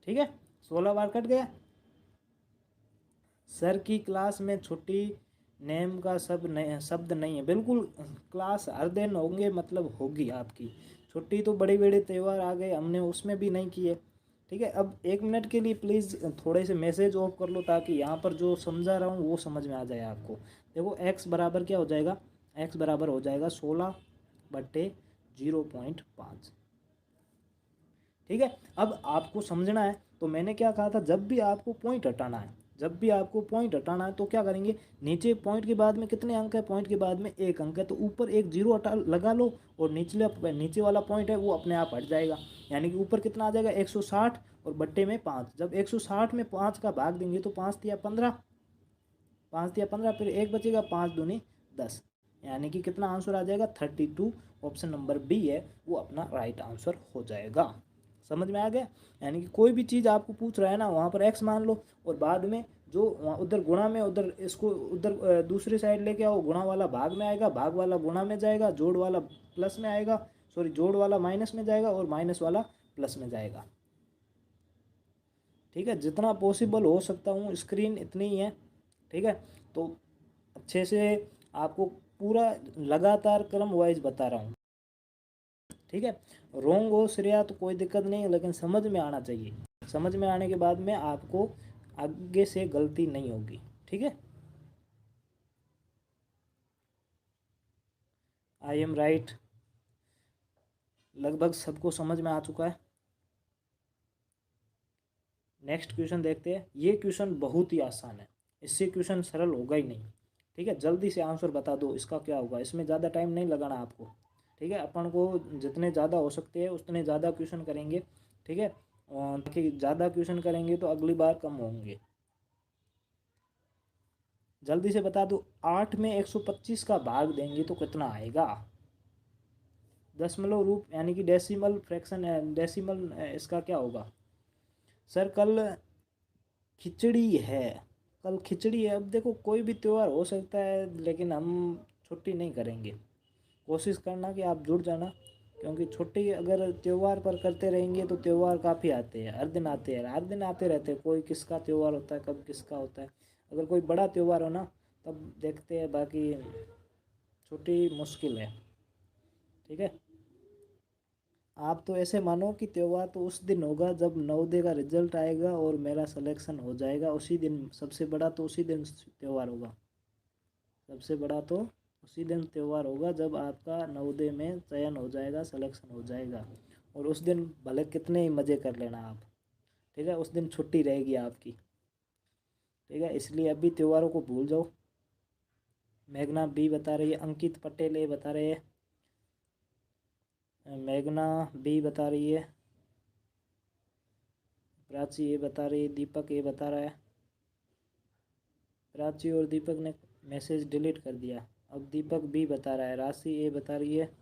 ठीक है, 16 बार कट गया। सर की क्लास में छुट्टी नेम का शब्द नहीं है, बिल्कुल क्लास हर दिन होंगे, मतलब होगी आपकी छुट्टी, तो बड़े बड़े त्यौहार आ गए, हमने उसमें भी नहीं किए। ठीक है, अब 1 मिनट के लिए प्लीज़ थोड़े से मैसेज ऑफ कर लो, ताकि यहाँ पर जो समझा रहा हूँ वो समझ में आ जाए आपको। देखो x बराबर क्या हो जाएगा, x बराबर हो जाएगा 16/0.5। ठीक है, अब आपको समझना है, तो मैंने क्या कहा था, जब भी आपको पॉइंट हटाना है, जब भी आपको पॉइंट हटाना है तो क्या करेंगे, नीचे पॉइंट के बाद में कितने अंक है, पॉइंट के बाद में 1 अंक है, तो ऊपर एक जीरो हटा लगा लो, और नीचे वाला पॉइंट है वो अपने आप हट जाएगा, यानी कि ऊपर कितना आ जाएगा 160 और बट्टे में 5। जब 160 में 5 का भाग देंगे तो 5 दिया 15, 5 दिया 15, फिर 1 बचेगा, 5 दूनी 10, यानी कि कितना आंसर आ जाएगा 32। ऑप्शन नंबर बी है वो अपना राइट आंसर हो जाएगा। समझ में आ गया, यानी कि कोई भी चीज़ आपको पूछ रहा है ना, वहाँ पर एक्स मान लो, और बाद में जो वहाँ उधर गुणा में, उधर इसको उधर दूसरी साइड लेके आओ, गुणा वाला भाग में आएगा, भाग वाला गुणा में जाएगा, जोड़ वाला प्लस में आएगा, सॉरी जोड़ वाला माइनस में जाएगा, और माइनस वाला प्लस में जाएगा। ठीक है, जितना पॉसिबल हो सकता हूँ, स्क्रीन इतनी ही है। ठीक है, तो अच्छे से आपको पूरा लगातार क्रम वाइज बता रहा हूँ। ठीक है, रोंग हो श्रेया तो कोई दिक्कत नहीं है, लेकिन समझ में आना चाहिए, समझ में आने के बाद में आपको आगे से गलती नहीं होगी। ठीक है, आई एम राइट, लगभग सबको समझ में आ चुका है। नेक्स्ट क्वेश्चन देखते हैं, ये क्वेश्चन बहुत ही आसान है, इससे क्वेश्चन सरल होगा ही नहीं। ठीक है, जल्दी से आंसर बता दो इसका क्या होगा, इसमें ज़्यादा टाइम नहीं लगाना आपको। ठीक है, अपन को जितने ज़्यादा हो सकते हैं उतने ज़्यादा क्वेश्चन करेंगे। ठीक है, कि ज़्यादा क्वेश्चन करेंगे तो अगली बार कम होंगे। जल्दी से बता दो, 8 में 125 का भाग देंगे तो कितना आएगा, दशमलव रूप, यानी कि डेसिमल फ्रैक्शन है, डेसिमल इसका क्या होगा। सर कल खिचड़ी है, कल खिचड़ी है। अब देखो कोई भी त्यौहार हो सकता है, लेकिन हम छुट्टी नहीं करेंगे। कोशिश करना कि आप जुड़ जाना, क्योंकि छुट्टी अगर त्यौहार पर करते रहेंगे तो त्यौहार काफ़ी आते हैं, हर दिन आते हैं, हर दिन आते रहते हैं, कोई किसका त्यौहार होता है, कब किसका होता है। अगर कोई बड़ा त्यौहार हो ना तब देखते हैं, बाकी छुट्टी मुश्किल है। ठीक है, आप तो ऐसे मानो कि त्यौहार तो उस दिन होगा जब नवोदय का रिजल्ट आएगा और मेरा सिलेक्शन हो जाएगा, उसी दिन सबसे बड़ा, तो उसी दिन त्यौहार होगा, सबसे बड़ा तो उसी दिन त्यौहार होगा जब आपका नवोदय में चयन हो जाएगा, सिलेक्शन हो जाएगा, और उस दिन भले कितने ही मज़े कर लेना आप। ठीक है, उस दिन छुट्टी रहेगी आपकी। ठीक है, इसलिए अभी त्योहारों को भूल जाओ। मेघना बी बता रही है, अंकित पटेल ए बता रहे हैं, मेघना बी बता रही है, प्राची ये बता रही है, दीपक ये बता रहा है। प्राची और दीपक ने मैसेज डिलीट कर दिया, अब दीपक बी बता रहा है, राशि ये बता रही है।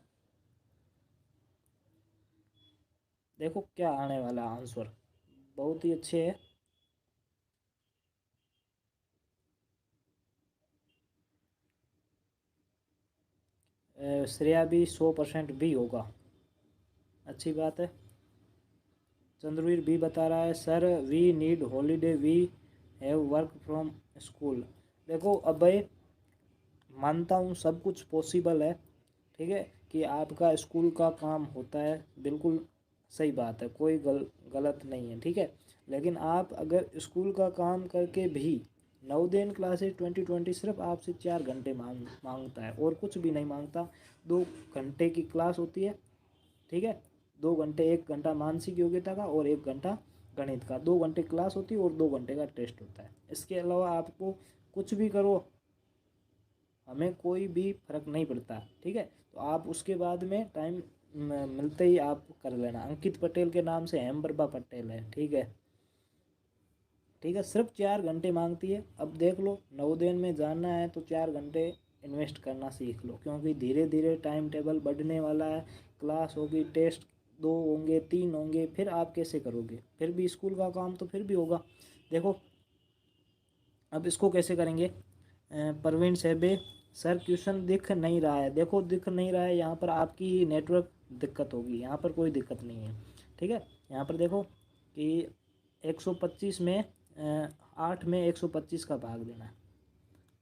देखो क्या आने वाला आंसर, बहुत ही अच्छे है। श्रेया भी 100% भी होगा, अच्छी बात है। चंद्रवीर भी बता रहा है, sir we need holiday, we have work from school. देखो अब भाई, मानता हूँ सब कुछ पॉसिबल है। ठीक है, कि आपका स्कूल का काम होता है, बिल्कुल सही बात है, कोई गलत नहीं है। ठीक है, लेकिन आप अगर स्कूल का काम करके भी नवोदयन क्लासेज 2020 सिर्फ आपसे 4 घंटे मांगता है और कुछ भी नहीं मांगता। 2 घंटे की क्लास होती है, ठीक है। 2 घंटे, 1 घंटा मानसिक योग्यता का और 1 घंटा गणित का। 2 घंटे क्लास होती है और 2 घंटे का टेस्ट होता है। इसके अलावा आपको कुछ भी करो, हमें कोई भी फर्क नहीं पड़ता, ठीक है। तो आप उसके बाद में टाइम मिलते ही आप कर लेना। अंकित पटेल के नाम से हेमप्रभा पटेल है, ठीक है। ठीक है, सिर्फ 4 घंटे मांगती है। अब देख लो, नवोदय में जाना है तो 4 घंटे इन्वेस्ट करना सीख लो, क्योंकि धीरे धीरे टाइम टेबल बढ़ने वाला है। क्लास होगी, टेस्ट 2 होंगे, 3 होंगे, फिर आप कैसे करोगे? फिर भी स्कूल का काम तो फिर भी होगा। देखो अब इसको कैसे करेंगे। प्रवीण सेबे, सर क्वेश्चन दिख नहीं रहा है। देखो दिख नहीं रहा है, यहाँ पर आपकी नेटवर्क दिक्कत होगी, यहाँ पर कोई दिक्कत नहीं है, ठीक है। यहाँ पर देखो कि 125 में 8 में 125 का भाग देना है।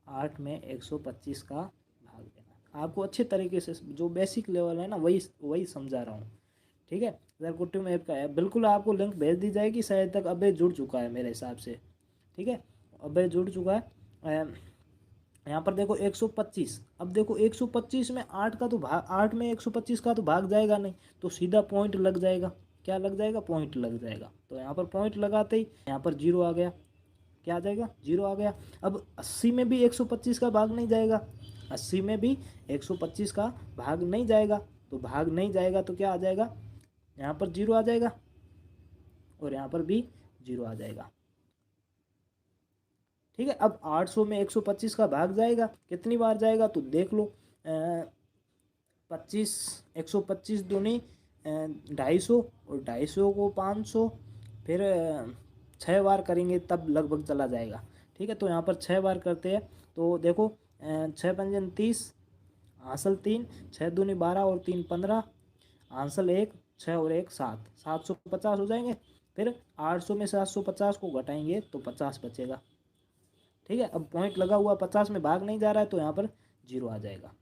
8 में 125 का भाग देना है। आपको अच्छे तरीके से जो बेसिक लेवल है ना, वही वही समझा रहा हूँ, ठीक है। सर कुट्टू ऐप का है, बिल्कुल आपको लिंक भेज दी जाएगी। शायद तक अबे जुड़ चुका है मेरे हिसाब से, ठीक है। अबे जुड़ चुका है। यहाँ पर देखो 125। अब देखो 125 में 8 का तो भाग, 8 में 125 का तो भाग जाएगा नहीं, तो सीधा पॉइंट लग जाएगा। क्या लग जाएगा? पॉइंट लग जाएगा। तो यहाँ पर पॉइंट लगाते ही यहाँ पर 0 आ गया। क्या आ जाएगा? 0 आ गया। अब 80 में भी 125 का भाग नहीं जाएगा। 80 में भी 125 का भाग नहीं जाएगा। तो भाग नहीं जाएगा तो क्या आ जाएगा? यहाँ पर 0 आ जाएगा और यहाँ पर भी 0 आ जाएगा, ठीक है। अब 800 में 125 का भाग जाएगा, कितनी बार जाएगा तो देख लो। 25, 125 दूनी 250 और 250 को 500, फिर 6 बार करेंगे तब लगभग चला जाएगा, ठीक है। तो यहाँ पर 6 बार करते हैं तो देखो 6 पंजन 30, हासिल 3, 6 दूनी 12 और 3 15, हासिल 1, 6 और 1 7, 750 हो जाएंगे। फिर 800 में 750 को घटाएंगे तो 50 बचेगा, ठीक है। अब पॉइंट लगा हुआ 50 में भाग नहीं जा रहा है तो यहाँ पर 0 आ जाएगा,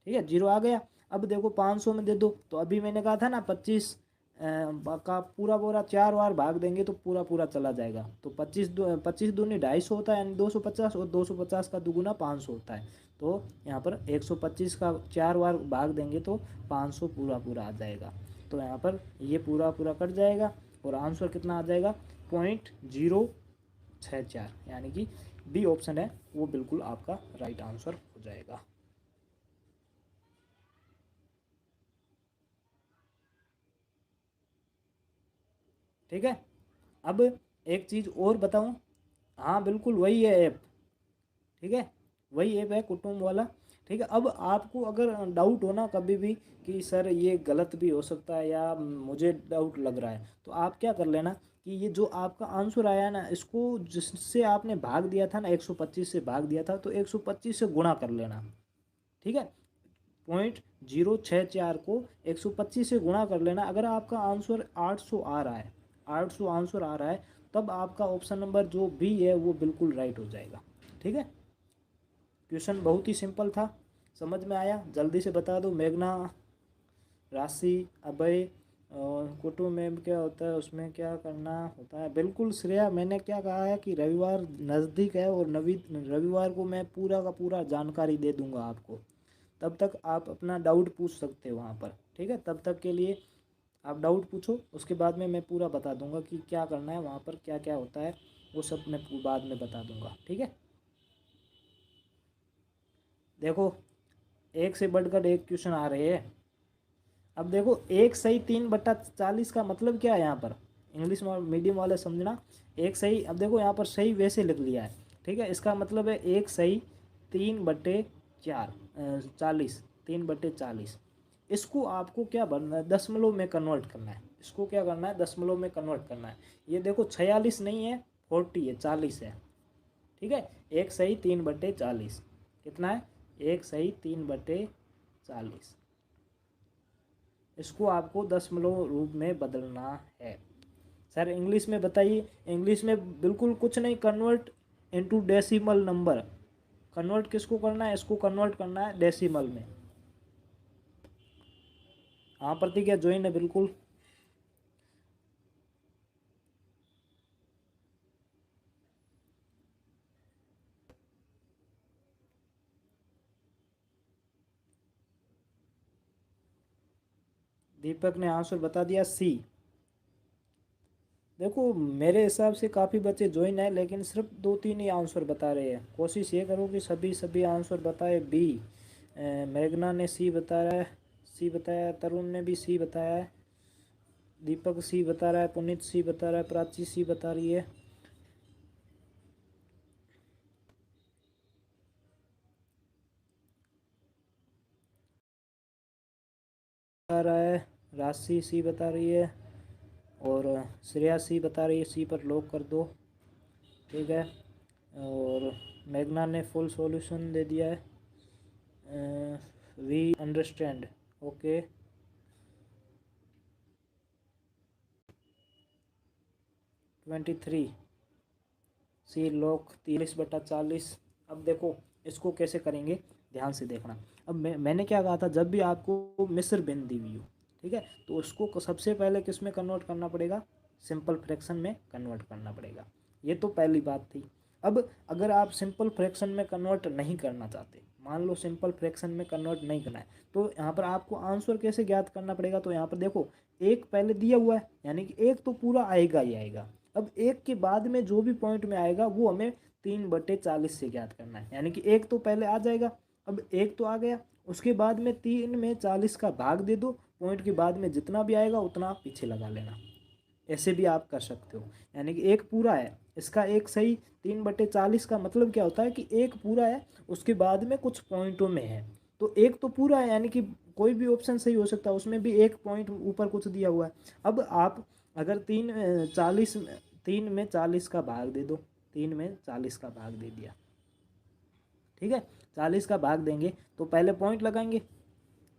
ठीक है। 0 आ गया। अब देखो 500 में दे दो, तो अभी मैंने कहा था ना 25 का पूरा पूरा 4 बार भाग देंगे तो पूरा पूरा चला जाएगा। तो 25 दूनी 250 होता है, यानी 250, और 250 का दुगुना 500 होता है। तो यहाँ पर 125 का 4 बार भाग देंगे तो 500 पूरा पूरा आ जाएगा। तो यहाँ पर ये पूरा पूरा कट जाएगा और आंसर कितना आ जाएगा? 0.064, यानी कि बी ऑप्शन है वो बिल्कुल आपका राइट आंसर हो जाएगा। ठीक है। अब एक चीज़ और बताऊं। हाँ बिल्कुल वही है ऐप, ठीक है। वही ऐप है कुटुंब वाला, ठीक है। अब आपको अगर डाउट हो ना कभी भी कि सर ये गलत भी हो सकता है या मुझे डाउट लग रहा है, तो आप क्या कर लेना कि ये जो आपका आंसर आया है ना, इसको जिससे आपने भाग दिया था ना, 125 से भाग दिया था, तो 125 से गुणा कर लेना, ठीक है। 0.064 को 125 से गुणा कर लेना। अगर आपका आंसर 800 आ रहा है, 800 आंसर आ रहा है, तब आपका ऑप्शन नंबर जो बी है वो बिल्कुल राइट हो जाएगा, ठीक है। क्वेश्चन बहुत ही सिंपल था, समझ में आया? जल्दी से बता दो। मेघना, राशि, अभय और कुटुंब में क्या होता है, उसमें क्या करना होता है? बिल्कुल श्रेया, मैंने क्या कहा है कि रविवार नज़दीक है और रविवार को मैं पूरा का पूरा जानकारी दे दूंगा आपको। तब तक आप अपना डाउट पूछ सकते हो वहाँ पर, ठीक है। तब तक के लिए आप डाउट पूछो, उसके बाद में मैं पूरा बता दूंगा कि क्या करना है वहाँ पर, क्या क्या होता है, वो सब मैं बाद में बता दूंगा, ठीक है। देखो एक से बढ़कर एक क्वेश्चन आ रहे हैं। अब देखो 1/3/40 का मतलब क्या है यहाँ पर? इंग्लिश मीडियम वाले समझना। एक सही, अब देखो यहाँ पर सही वैसे लिख लिया है, ठीक है। इसका मतलब है 1/3/4 40, 3/40। इसको आपको क्या बनना है? दशमलव में कन्वर्ट करना है। इसको क्या करना है? दशमलव में कन्वर्ट करना है। ये देखो 46 नहीं है, 40 है, 40 है, ठीक है। 1/3/40 कितना है? 1/3/40। इसको आपको दशमलव रूप में बदलना है। सर इंग्लिश में बताइए। इंग्लिश में बिल्कुल कुछ नहीं, convert into decimal number. Convert किसको करना है? इसको कन्वर्ट करना है डेसिमल में। हाँ प्रतिज्ञा ज्वाइन है बिल्कुल। दीपक ने आंसर बता दिया सी। देखो मेरे हिसाब से काफ़ी बच्चे ज्वाइन है, लेकिन सिर्फ दो तीन ही आंसर बता रहे हैं। कोशिश ये करो कि सभी सभी आंसर बताए। बी, मेघना ने सी बताया है, सी बताया, तरुण ने भी सी बताया है, दीपक सी बता रहा है, पुनीत सी बता रहा है, प्राची सी बता रही है। बता रहा है, राशि सी बता रही है, और श्रेया सी बता रही है। सी पर लॉक कर दो, ठीक है। और मेघना ने फुल सॉल्यूशन दे दिया है, we understand, okay. 23 C lock, 43/40। अब देखो इसको कैसे करेंगे, ध्यान से देखना। अब मैंने क्या कहा था, जब भी आपको मिस्र बिन दी हुई हो, ठीक है, तो उसको सबसे पहले किस में कन्वर्ट करना पड़ेगा, सिंपल फ्रैक्शन में कन्वर्ट करना पड़ेगा। ये तो पहली बात थी। अब अगर आप सिंपल फ्रैक्शन में कन्वर्ट नहीं करना चाहते, मान लो सिंपल फ्रैक्शन में कन्वर्ट नहीं करना है, तो यहाँ पर आपको आंसर कैसे ज्ञात करना पड़ेगा। तो यहाँ पर देखो एक पहले दिया हुआ है, यानी कि एक तो पूरा आएगा ही आएगा। अब एक के बाद में जो भी पॉइंट में आएगा वो हमें 3/40 से ज्ञात करना है, यानी कि एक तो पहले आ जाएगा। अब एक तो आ गया, उसके बाद में 3 में 40 का भाग दे दो, पॉइंट के बाद में जितना भी आएगा उतना आप पीछे लगा लेना। ऐसे भी आप कर सकते हो, यानी कि एक पूरा है, इसका एक सही 3/40 का मतलब क्या होता है कि एक पूरा है, उसके बाद में कुछ पॉइंटों में है। तो एक तो पूरा है, यानी कि कोई भी ऑप्शन सही हो सकता है, उसमें भी एक पॉइंट ऊपर कुछ दिया हुआ है। अब आप अगर 3 में 40 का भाग दे दो, 3 में 40 का भाग दे दिया, ठीक है, 40 का भाग देंगे तो पहले पॉइंट लगाएंगे,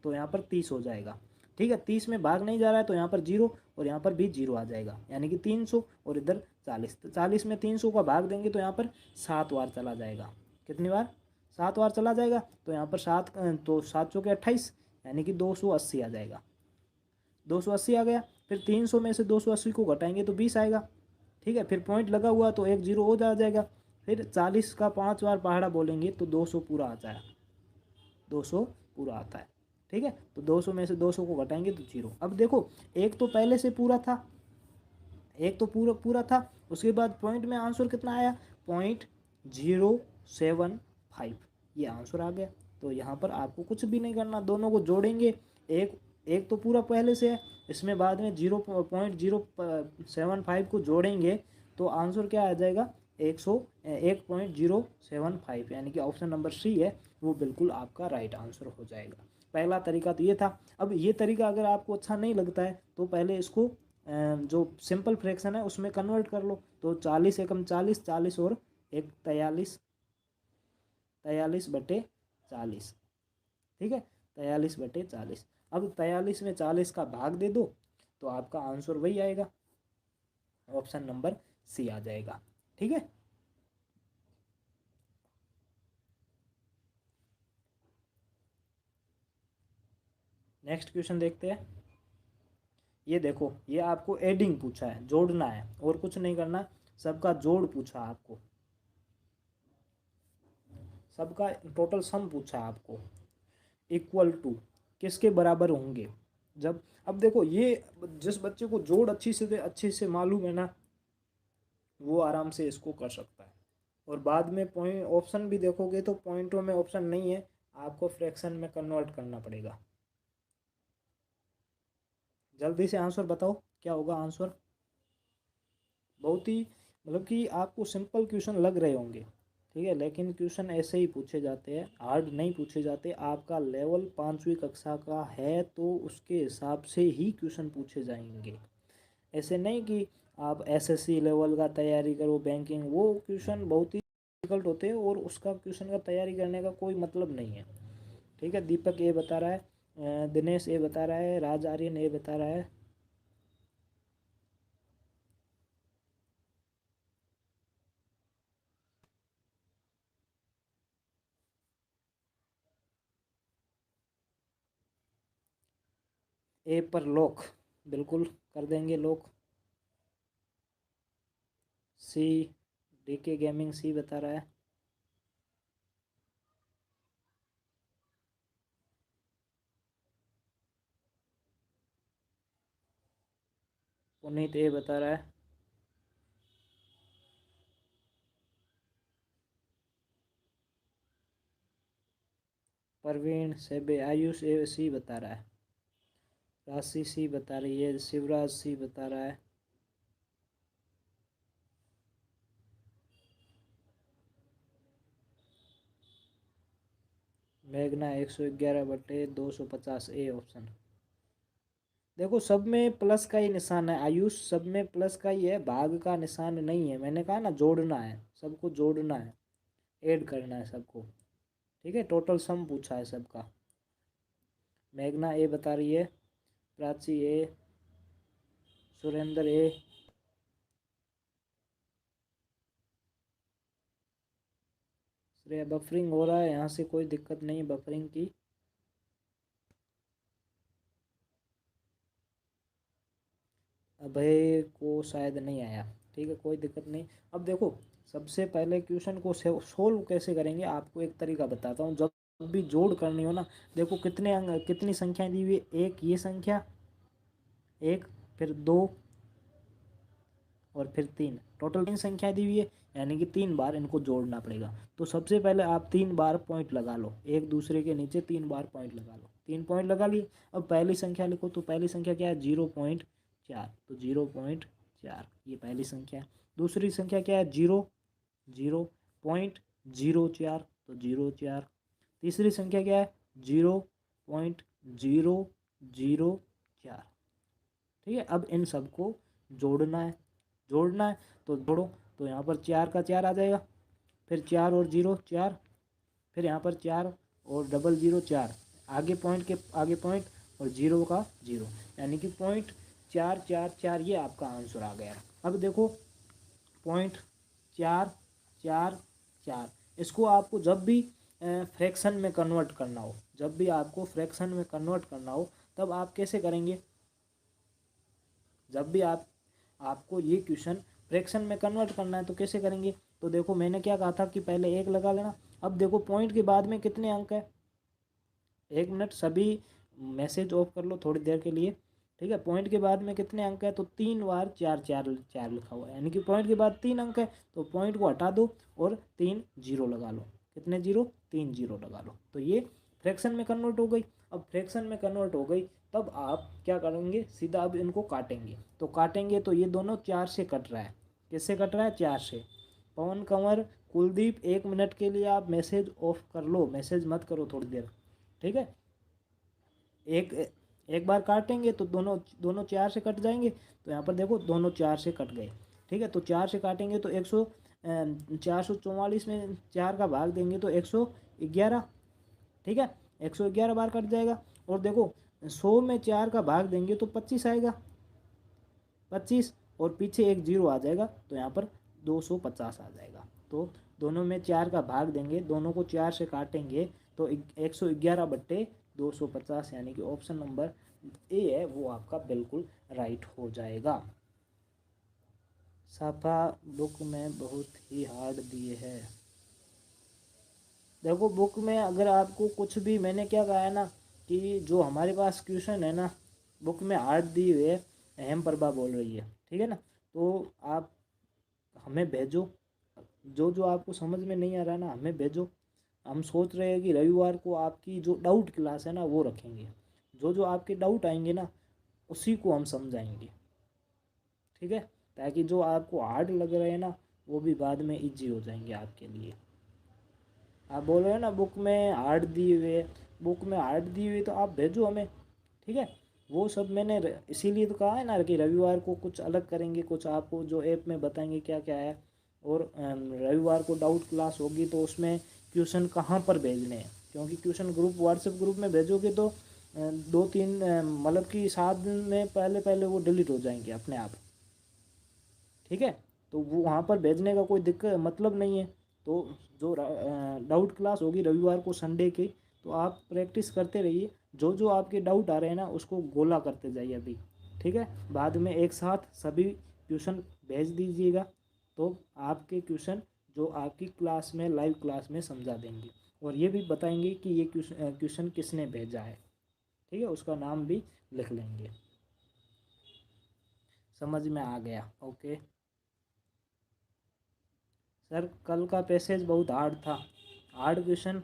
तो यहाँ पर 30 हो जाएगा, ठीक है। 30 में भाग नहीं जा रहा है तो यहाँ पर जीरो, और यहाँ पर भी जीरो आ जाएगा, यानी कि 300, और इधर 40। तो 40 में 300 का भाग देंगे तो यहाँ पर 7 बार चला जाएगा। कितनी बार, 7 बार चला जाएगा। तो यहाँ पर 7, तो 7 चौके 28, यानी कि 280 आ जाएगा। 280 आ गया, फिर 300 में से 280 को घटाएंगे तो 20 आएगा, ठीक है। फिर पॉइंट लगा हुआ तो एक जीरो हो जाएगा। फिर 40 का 5 बार पहाड़ा बोलेंगे तो 200 पूरा आता है, 200 पूरा आता है, ठीक है। तो 200 में से 200 को घटाएंगे तो जीरो। अब देखो एक तो पहले से पूरा था, एक तो पूरा पूरा था, उसके बाद पॉइंट में आंसर कितना आया, 0.075, ये आंसर आ गया। तो यहाँ पर आपको कुछ भी नहीं करना, दोनों को जोड़ेंगे। एक एक तो पूरा पहले से है, इसमें बाद में 0.075 को जोड़ेंगे तो आंसर क्या आ जाएगा, 1.075, यानी कि ऑप्शन नंबर सी है वो बिल्कुल आपका राइट आंसर हो जाएगा। पहला तरीका तो ये था। अब ये तरीका अगर आपको अच्छा नहीं लगता है तो पहले इसको जो सिंपल फ्रैक्शन है उसमें कन्वर्ट कर लो। तो 40 एकम 40, 40 और एक 43, 43/40, ठीक है, 43/40। अब 43 में 40 का भाग दे दो तो आपका आंसर वही आएगा, ऑप्शन नंबर सी आ जाएगा, ठीक है। नेक्स्ट क्वेश्चन देखते हैं। ये देखो ये आपको एडिंग पूछा है, जोड़ना है और कुछ नहीं करना, सबका जोड़ पूछा आपको, सबका टोटल सम पूछा आपको, इक्वल टू किसके बराबर होंगे जब। अब देखो ये जिस बच्चे को जोड़ अच्छे से मालूम है ना, वो आराम से इसको कर सकता है। और बाद में पॉइंट ऑप्शन भी देखोगे तो पॉइंटों में ऑप्शन नहीं है, आपको फ्रैक्शन में कन्वर्ट करना पड़ेगा। जल्दी से आंसर बताओ क्या होगा आंसर। बहुत ही मतलब कि आपको सिंपल क्वेश्चन लग रहे होंगे, ठीक है, लेकिन क्वेश्चन ऐसे ही पूछे जाते हैं, हार्ड नहीं पूछे जाते। आपका लेवल 5वीं कक्षा का है तो उसके हिसाब से ही क्वेश्चन पूछे जाएंगे। ऐसे नहीं कि आप एसएससी लेवल का तैयारी करो, बैंकिंग, वो क्वेश्चन बहुत ही डिफिकल्ट होते हैं और उसका क्वेश्चन का तैयारी करने का कोई मतलब नहीं है, ठीक है। दीपक ये बता रहा है, दिनेश ये बता रहा है, राज आर्यन ये बता रहा है। ए पर लॉक, बिल्कुल कर देंगे लॉक। सी, डीके गेमिंग सी बता रहा है। पुनीत ए बता रहा है। परवीन सेबे, आयुष ए सी बता रहा है। राशि सी बता रही है। शिवराज सी बता रहा है। मेघना 111/250 ए ऑप्शन। देखो सब में प्लस का ही निशान है आयुष, सब में प्लस का ही है, भाग का निशान नहीं है। मैंने कहा ना जोड़ना है, सबको जोड़ना है, ऐड करना है सबको। ठीक है, टोटल सम पूछा है सबका। मेघना ए बता रही है, प्राची ए, सुरेंद्र ए। श्रेया बफरिंग हो रहा है, यहाँ से कोई दिक्कत नहीं बफरिंग की। अभय को शायद नहीं आया। ठीक है, कोई दिक्कत नहीं। अब देखो सबसे पहले क्वेश्चन को सोल्व कैसे करेंगे, आपको एक तरीका बताता हूँ। जब भी जोड़ करनी हो ना, देखो कितने अंक, कितनी संख्याएं दी हुई है। एक ये संख्या, एक, फिर दो, और फिर तीन, टोटल तीन संख्या दी हुई है, यानी कि 3 बार इनको जोड़ना पड़ेगा। तो सबसे पहले आप 3 बार पॉइंट लगा लो, एक दूसरे के नीचे 3 बार पॉइंट लगा लो। 3 पॉइंट लगा लिए। अब पहली संख्या लिखो, तो पहली संख्या क्या है, 0.4, तो 0.4 ये पहली संख्या है। दूसरी संख्या क्या है, 0.04, तो 0.4। तीसरी संख्या क्या है, 0.004। ठीक है, अब इन सबको जोड़ना है तो जोड़ो। तो यहाँ पर 4 का 4 आ जाएगा, फिर 4 और 0 4, फिर यहाँ पर 4 और डबल 0 4, आगे पॉइंट के आगे पॉइंट, और 0 का 0, यानी कि 0.444 ये आपका आंसर आ गया। अब देखो 0.444, इसको आपको जब भी फ्रैक्शन में कन्वर्ट करना हो, जब भी आपको फ्रैक्शन में कन्वर्ट करना हो, तब आप कैसे करेंगे। जब भी आपको ये क्वेश्चन फ्रैक्शन में कन्वर्ट करना है तो कैसे करेंगे। तो देखो मैंने क्या कहा था कि पहले 1 लगा लेना। अब देखो पॉइंट के बाद में कितने अंक है, 1 मिनट सभी मैसेज ऑफ कर लो थोड़ी देर के लिए। ठीक है, पॉइंट के बाद में कितने अंक है, तो 3 बार 4 4 4 लिखा हुआ है, यानी कि पॉइंट के बाद 3 अंक है, तो पॉइंट को हटा दो और 3 जीरो लगा लो। कितने जीरो, 3 जीरो लगा लो, तो ये फ्रैक्शन में कन्वर्ट हो गई। अब फ्रैक्शन में कन्वर्ट हो गई, तब आप क्या करेंगे, सीधा अब इनको काटेंगे। तो काटेंगे तो ये दोनों 4 से कट रहा है। किससे कट रहा है, 4 से। पवन कंवर, कुलदीप, 1 मिनट के लिए आप मैसेज ऑफ कर लो, मैसेज मत करो थोड़ी देर। ठीक है, एक एक बार काटेंगे तो दोनों दोनों 4 से कट जाएंगे। तो यहाँ पर देखो दोनों 4 से कट गए। ठीक है, तो 4 से काटेंगे तो 444 में 4 का भाग देंगे तो 111। ठीक है, 111 बार कट जाएगा। और देखो 100 में 4 का भाग देंगे तो 25 आएगा, 25, और पीछे एक जीरो आ जाएगा, तो यहाँ पर 250 आ जाएगा। तो दोनों में 4 का भाग देंगे, दोनों को 4 से काटेंगे, तो 111/250, यानी कि ऑप्शन नंबर ए है वो आपका बिल्कुल राइट हो जाएगा। साफा बुक में बहुत ही हार्ड दिए है। देखो बुक में अगर आपको कुछ भी, मैंने क्या कहा है ना, कि जो हमारे पास क्वेश्चन है ना, बुक में हार्ड दी हुई है, अहम प्रभा बोल रही है। ठीक है ना, तो आप हमें भेजो, जो जो आपको समझ में नहीं आ रहा है ना हमें भेजो। हम सोच रहे हैं कि रविवार को आपकी जो डाउट क्लास है ना वो रखेंगे। जो जो आपके डाउट आएंगे ना उसी को हम समझाएंगे। ठीक है, ताकि जो आपको हार्ड लग रहे हैं ना वो भी बाद में इजी हो जाएंगे आपके लिए। आप बोल रहे हो ना बुक में हार्ड दी हुए, बुक में हार्ड दी हुई, तो आप भेजो हमें। ठीक है, वो सब मैंने इसीलिए तो कहा है ना कि रविवार को कुछ अलग करेंगे, कुछ आपको जो ऐप में बताएंगे क्या क्या है। और रविवार को डाउट क्लास होगी तो उसमें क्वेश्चन कहाँ पर भेजने हैं, क्योंकि क्वेश्चन ग्रुप व्हाट्सएप ग्रुप में भेजोगे तो 2 3 मतलब कि 7 दिन में पहले पहले वो डिलीट हो जाएंगे अपने आप। ठीक है, तो वो वहाँ पर भेजने का कोई दिक्कत मतलब नहीं है। तो जो डाउट क्लास होगी रविवार को संडे की, तो आप प्रैक्टिस करते रहिए। जो जो आपके डाउट आ रहे हैं ना उसको गोला करते जाइए अभी। ठीक है, बाद में एक साथ सभी ट्यूशन भेज दीजिएगा, तो आपके क्वेश्चन जो आपकी क्लास में लाइव क्लास में समझा देंगे, और ये भी बताएंगे कि ये क्वेश्चन किसने भेजा है। ठीक है, उसका नाम भी लिख लेंगे। समझ में आ गया। ओके सर, कल का पैसेज बहुत हार्ड था। हार्ड क्वेश्चन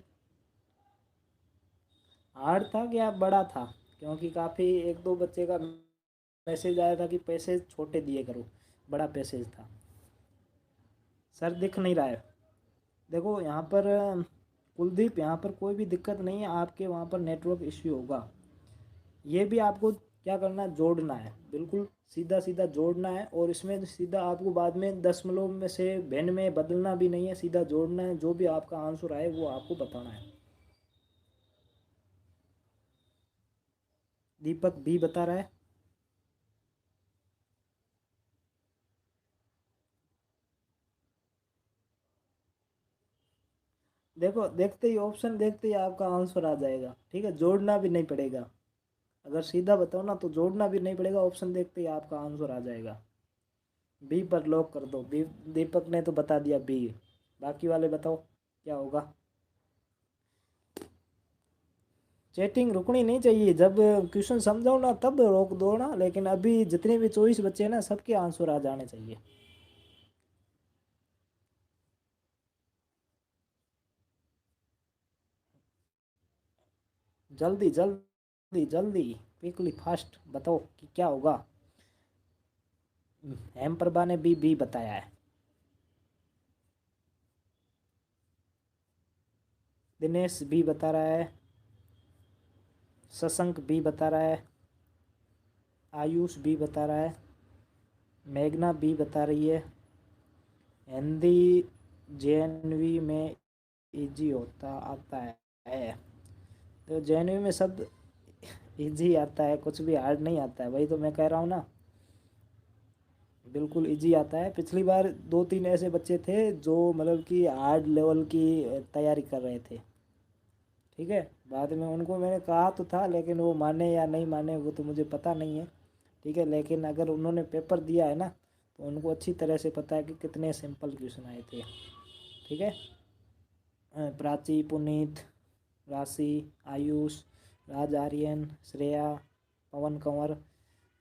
हार्ड था क्या बड़ा था? क्योंकि काफ़ी एक दो बच्चे का मैसेज आया था कि पैसेज छोटे दिए करो, बड़ा पैसेज था। सर दिख नहीं रहा है। देखो यहाँ पर कुलदीप, यहाँ पर कोई भी दिक्कत नहीं है, आपके वहाँ पर नेटवर्क इश्यू होगा। ये भी आपको क्या करना है, जोड़ना है, बिल्कुल सीधा सीधा जोड़ना है। और इसमें सीधा आपको बाद में दशमलव में से भिन्न में बदलना भी नहीं है, सीधा जोड़ना है। जो भी आपका आंसर आए वो आपको बताना है। दीपक भी बता रहा है। देखो देखते ही ऑप्शन देखते ही आपका आंसर आ जाएगा। ठीक है, जोड़ना भी नहीं पड़ेगा। अगर सीधा बताओ ना तो जोड़ना भी नहीं पड़ेगा, ऑप्शन देखते ही आपका आंसर आ जाएगा। बी पर लॉक कर दो। बी, दीपक ने तो बता दिया बी। बाकी वाले बताओ क्या होगा। चैटिंग रुकनी नहीं चाहिए, जब क्वेश्चन समझाओ ना तब रोक दो ना, लेकिन अभी जितने भी 24 बच्चे हैं ना, सबके आंसर आ जाने चाहिए। जल्दी जल्दी जल्दी, क्विकली फास्ट बताओ कि क्या होगा। हेम प्रभा ने भी बी बताया है। दिनेश भी बता रहा है। शशंक भी बता रहा है। आयुष भी बता रहा है। मेघना भी बता रही है। हिंदी जेएनवी में इजी होता आता है। तो जेएनवी में सब इजी आता है, कुछ भी हार्ड नहीं आता है, वही तो मैं कह रहा हूँ ना। बिल्कुल इजी आता है। पिछली बार दो तीन ऐसे बच्चे थे जो मतलब कि हार्ड लेवल की तैयारी कर रहे थे। ठीक है, बाद में उनको मैंने कहा तो था, लेकिन वो माने या नहीं माने वो तो मुझे पता नहीं है। ठीक है, लेकिन अगर उन्होंने पेपर दिया है ना, तो उनको अच्छी तरह से पता है कि कितने सिंपल क्वेश्चन आए थे। ठीक है, प्राची, पुनीत, राशि, आयुष, राज आर्यन, श्रेया, पवन कंवर।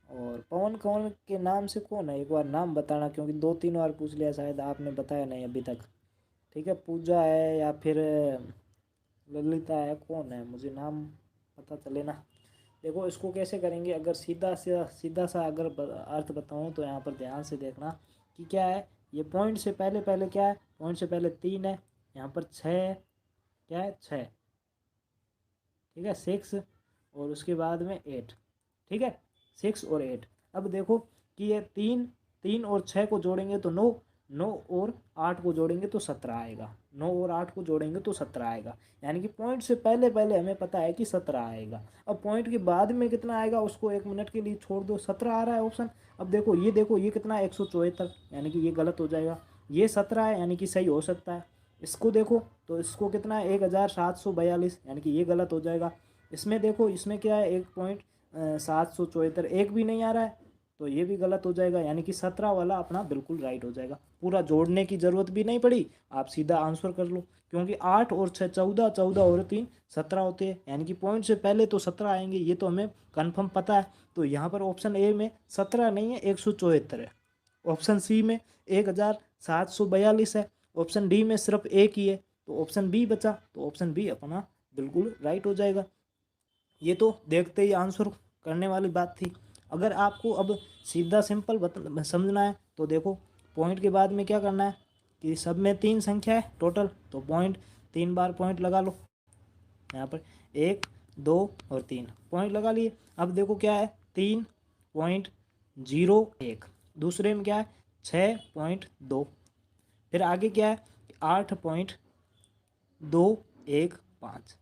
और पवन कंवर के नाम से कौन है, एक बार नाम बताना, क्योंकि दो तीन बार पूछ लिया, शायद आपने बताया नहीं अभी तक। ठीक है, पूजा है या फिर ललिता है, कौन है, मुझे नाम पता चले ना। देखो इसको कैसे करेंगे, अगर सीधा सा अगर अर्थ बताऊँ तो यहाँ पर ध्यान से देखना कि क्या है। ये पॉइंट से पहले पहले क्या है, पॉइंट से पहले 3 है, यहाँ पर 6 है, क्या है 6। ठीक है, 6 और उसके बाद में 8। ठीक है, 6 और 8। अब देखो कि ये 3 और 6 को जोड़ेंगे तो 9, 9 और 8 को जोड़ेंगे तो 17 आएगा, 9 और 8 को जोड़ेंगे तो 17 आएगा। यानी कि पॉइंट से पहले पहले हमें पता है कि 17 आएगा। अब पॉइंट के बाद में कितना आएगा उसको 1 मिनट के लिए छोड़ दो, 17 आ रहा है ऑप्शन। अब देखो ये कितना है, 174, यानी कि ये गलत हो जाएगा। ये 17 है यानी कि सही हो सकता है। इसको देखो तो इसको कितना है, 1742, यानी कि ये गलत हो जाएगा। इसमें देखो, इसमें क्या है, 1.774, एक भी नहीं आ रहा है, तो ये भी गलत हो जाएगा। यानी कि 17 वाला अपना बिल्कुल राइट हो जाएगा। पूरा जोड़ने की ज़रूरत भी नहीं पड़ी, आप सीधा आंसर कर लो। क्योंकि 8 और 6 14, 14 और 3 17 होते हैं, यानी कि पॉइंट से पहले तो 17 आएंगे, ये तो हमें कन्फर्म पता है। तो यहाँ पर ऑप्शन ए में 17 नहीं है, 174 है। ऑप्शन सी में 1742 है। ऑप्शन डी में सिर्फ एक ही है, तो ऑप्शन बी बचा, तो ऑप्शन बी अपना बिल्कुल राइट हो जाएगा। ये तो देखते ही आंसर करने वाली बात थी। अगर आपको अब सीधा सिंपल समझना है तो देखो, पॉइंट के बाद में क्या करना है कि सब में 3 संख्या है टोटल, तो पॉइंट 3 बार पॉइंट लगा लो। यहाँ पर 1 2 और 3 पॉइंट लगा लिए। अब देखो क्या है, 3.01। दूसरे में क्या है, 6.2। फिर आगे क्या है, 8.215।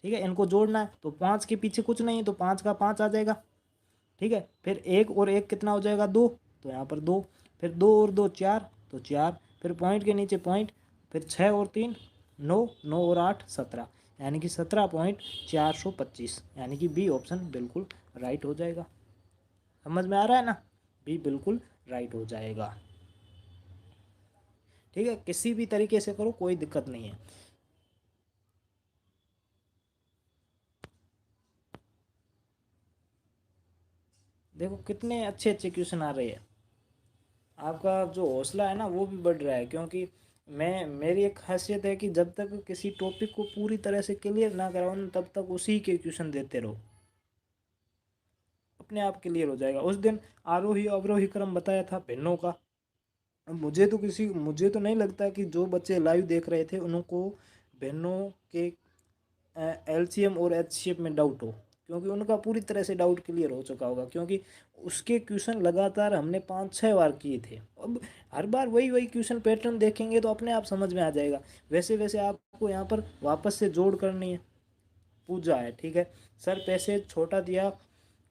ठीक है, इनको जोड़ना है तो 5 के पीछे कुछ नहीं है, तो 5 का 5 आ जाएगा। ठीक है, फिर 1 और 1 कितना हो जाएगा, 2, तो यहाँ पर 2। फिर 2 और 2 4, तो 4। फिर पॉइंट के नीचे पॉइंट, फिर 6 और 3 9, 9 और 8 17, यानी कि 17.425, यानी कि बी ऑप्शन बिल्कुल राइट हो जाएगा। समझ में आ रहा है ना, बी बिल्कुल राइट हो जाएगा। ठीक है, किसी भी तरीके से करो, कोई दिक्कत नहीं है। देखो कितने अच्छे अच्छे क्वेश्चन आ रहे हैं। आपका जो हौसला है ना वो भी बढ़ रहा है, क्योंकि मेरी एक खासियत है कि जब तक किसी टॉपिक को पूरी तरह से क्लियर ना कराओ ना, तब तक उसी के क्वेश्चन देते रहो, अपने आप क्लियर हो जाएगा। उस दिन आरोही अवरोही क्रम बताया था भिन्नों का। अब मुझे तो नहीं लगता कि जो बच्चे लाइव देख रहे थे उनको भिन्नों के एलसीएम और एचसीएफ में डाउट हो, क्योंकि उनका पूरी तरह से डाउट क्लियर हो चुका होगा, क्योंकि उसके क्वेश्चन लगातार हमने 5-6 बार किए थे। अब हर बार वही वही क्वेश्चन पैटर्न देखेंगे तो अपने आप समझ में आ जाएगा। वैसे वैसे आपको यहाँ पर वापस से जोड़ करनी है। पूजा है, ठीक है, सर पैसे छोटा दिया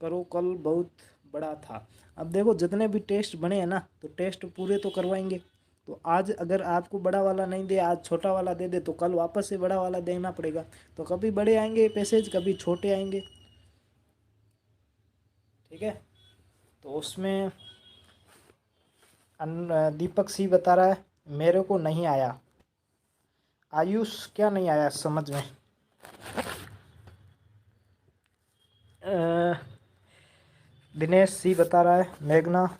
करो, कल बहुत बड़ा था। अब देखो जितने भी टेस्ट बने हैं ना, तो टेस्ट पूरे तो करवाएंगे। तो आज अगर आपको बड़ा वाला नहीं दे, आज छोटा वाला दे दे, तो कल वापस से बड़ा वाला देना पड़ेगा। तो कभी बड़े आएंगे पैसेज, कभी छोटे आएंगे, ठीक है। तो उसमें दीपक सी बता रहा है मेरे को नहीं आया। आयुष क्या नहीं आया समझ में? दिनेश सी बता रहा है, मेघना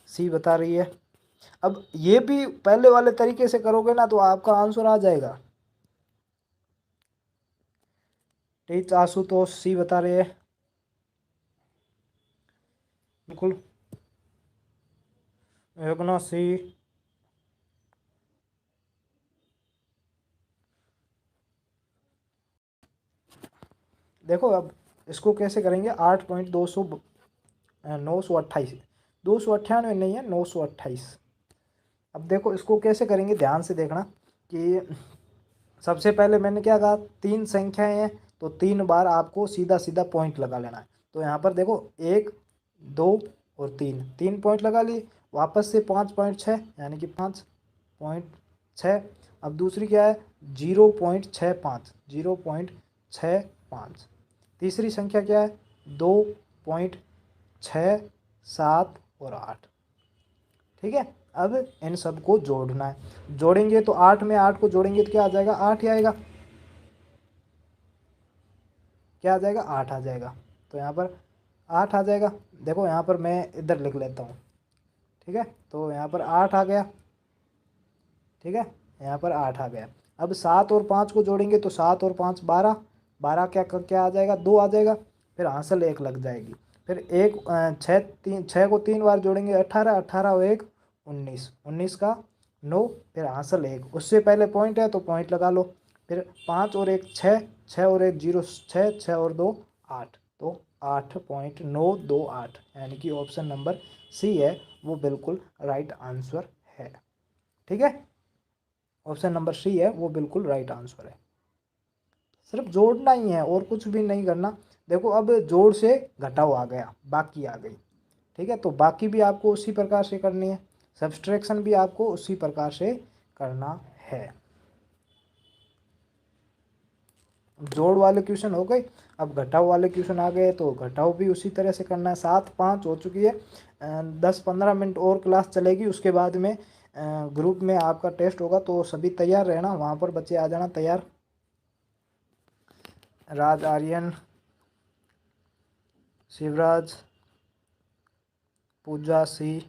सी बता रही है। अब ये भी पहले वाले तरीके से करोगे ना तो आपका आंसर आ जाएगा। टीच आशुतोष सी बता रहे हैं, बिल्कुल। मेघना सी। देखो अब इसको कैसे करेंगे, 8.200 928 298 नहीं है, 928। अब देखो इसको कैसे करेंगे, ध्यान से देखना कि सबसे पहले मैंने क्या कहा, 3 संख्याएं हैं तो 3 बार आपको सीधा सीधा पॉइंट लगा लेना है। तो यहाँ पर देखो 1 2 और 3, 3 पॉइंट लगा लिए। वापस से 5.6 यानी कि 5.6। अब दूसरी क्या है, 0.65, 0.65। तीसरी संख्या क्या है, 2.6 7 और 8, ठीक है। अब इन सबको जोड़ना है, जोड़ेंगे तो 8 में 8 को जोड़ेंगे तो क्या आ जाएगा, 8 ही आएगा। क्या आ जाएगा, 8 आ जाएगा। तो यहाँ पर 8 आ जाएगा। देखो यहाँ पर मैं इधर लिख लेता हूँ, ठीक है। तो यहाँ पर 8 आ गया, ठीक है। यहाँ पर 8 आ गया। अब 7 और 5 को जोड़ेंगे तो 7 और 5 12, 12 क्या आ जाएगा, 2 आ जाएगा। फिर हासिल 1 लग जाएगी। फिर एक 6 को 3 बार जोड़ेंगे 18, 18 और 1 19, 19 का 9, फिर हासिल 1। उससे पहले पॉइंट है तो पॉइंट लगा लो। फिर 5 और 1 6, 6 और 1 0 6, 6 और 2 8, तो 8.928 यानी कि ऑप्शन नंबर सी है वो बिल्कुल राइट आंसर है, ठीक है। ऑप्शन नंबर सी है वो बिल्कुल राइट आंसर है। सिर्फ जोड़ना ही है और कुछ भी नहीं करना। देखो अब जोड़ से घटाव आ गया, बाकी आ गई, ठीक है। तो बाकी भी आपको उसी प्रकार से करनी है, सब्सट्रैक्शन भी आपको उसी प्रकार से करना है। जोड़ वाले क्वेश्चन हो गए, अब घटाव वाले क्वेश्चन आ गए तो घटाव भी उसी तरह से करना है। 7:05 हो चुकी है, 10-15 मिनट और क्लास चलेगी, उसके बाद में ग्रुप में आपका टेस्ट होगा। तो सभी तैयार रहना, वहाँ पर बच्चे आ जाना तैयार। राज आर्यन, शिवराज, पूजा सी,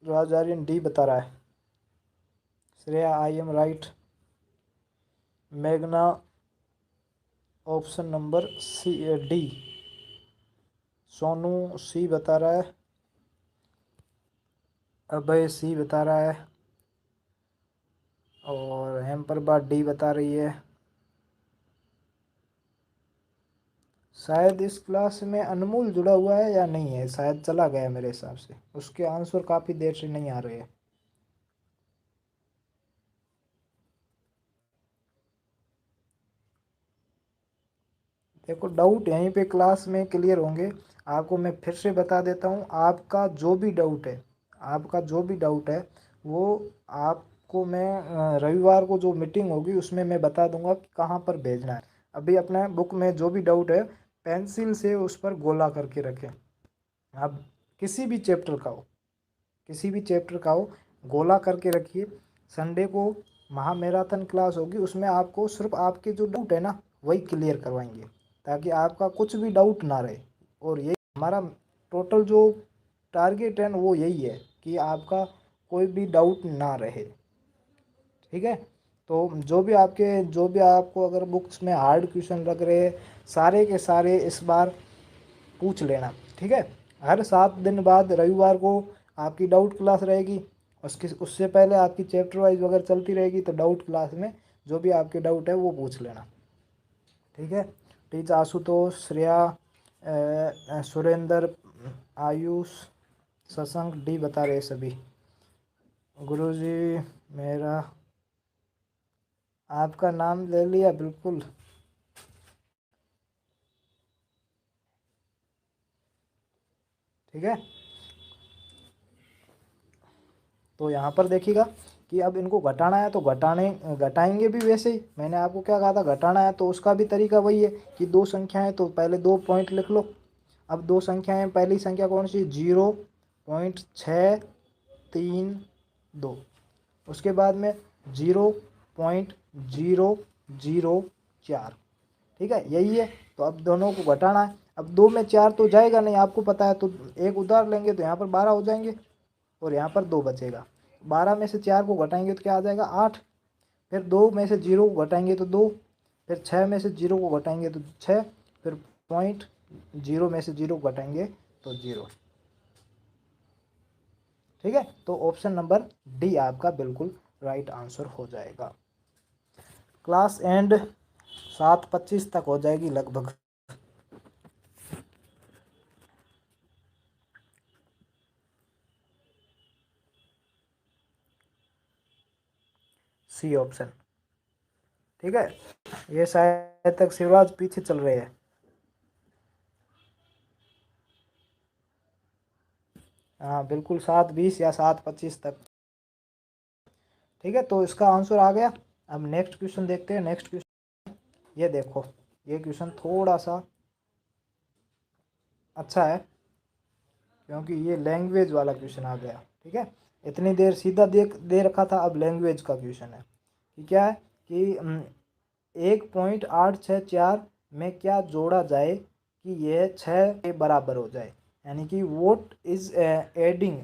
राज आर्यन डी बता रहा है। Shreya I am right. मेघना option number C D. Sonu C बता रहा है। अभय सी बता रहा है। और हेमप्रभा डी बता रही है। शायद इस क्लास में अनमोल जुड़ा हुआ है या नहीं है, शायद चला गया मेरे हिसाब से, उसके आंसर काफ़ी देर से नहीं आ रहे हैं। देखो डाउट यहीं पे क्लास में क्लियर होंगे। आपको मैं फिर से बता देता हूँ, आपका जो भी डाउट है, आपका जो भी डाउट है वो आपको मैं रविवार को जो मीटिंग होगी उसमें मैं बता दूंगा कि कहाँ पर भेजना है। अभी अपना बुक में जो भी डाउट है पेंसिल से उस पर गोला करके रखें। अब किसी भी चैप्टर का हो, किसी भी चैप्टर का हो, गोला करके रखिए। संडे को महामैराथन क्लास होगी, उसमें आपको सिर्फ आपके जो डाउट है ना वही क्लियर करवाएंगे, ताकि आपका कुछ भी डाउट ना रहे। और यही हमारा टोटल जो टारगेट है ना वो यही है कि आपका कोई भी डाउट ना रहे। ठीक है, तो जो भी आपको अगर बुक्स में हार्ड क्वेश्चन लग रहे हैं सारे के सारे इस बार पूछ लेना। ठीक है, हर 7 दिन बाद रविवार को आपकी डाउट क्लास रहेगी, उससे पहले आपकी चैप्टर वाइज वगैरह चलती रहेगी, तो डाउट क्लास में जो भी आपके डाउट है वो पूछ लेना। ठीक है, टीचर आशुतोष, श्रेया, सुरेंद्र, आयुष, शशांक डी बता रहे सभी। गुरुजी मेरा आपका नाम ले लिया बिल्कुल। ठीक है, तो यहाँ पर देखिएगा कि अब इनको घटाना है तो घटाएंगे भी वैसे ही। मैंने आपको क्या कहा था, घटाना है तो उसका भी तरीका वही है कि दो संख्याएं तो पहले 2 पॉइंट लिख लो। अब 2 संख्याएं, पहली संख्या कौन सी, 0.632। उसके बाद में 0.004। ठीक है, यही है। तो अब दोनों को घटाना है। अब 2 में 4 तो जाएगा नहीं, आपको पता है, तो एक उधार लेंगे तो यहाँ पर 12 हो जाएंगे और यहाँ पर 2 बचेगा। 12 में से 4 को घटाएंगे तो क्या आ जाएगा, 8। फिर 2 में से 0 को घटाएंगे तो 2। फिर 6 में से 0 को घटाएंगे तो 6। फिर 0.0 में से 0 को घटाएंगे तो 0। ठीक है, तो ऑप्शन नंबर डी आपका बिल्कुल राइट आंसर हो जाएगा। क्लास एंड 7:25 तक हो जाएगी लगभग। C option. ठीक है, ये शायद तक शिवराज पीछे चल रहे हैं। हाँ बिल्कुल, 7:20 या 7:25 तक। ठीक है, तो इसका आंसर आ गया। अब नेक्स्ट क्वेश्चन देखते हैं। नेक्स्ट क्वेश्चन ये देखो, ये क्वेश्चन थोड़ा सा अच्छा है क्योंकि ये लैंग्वेज वाला क्वेश्चन आ गया। ठीक है, इतनी देर सीधा दे रखा था, अब लैंग्वेज का क्वेश्चन है कि क्या है कि 1.864 में क्या जोड़ा जाए कि यह 6 के बराबर हो जाए, यानी कि वोट इज एडिंग,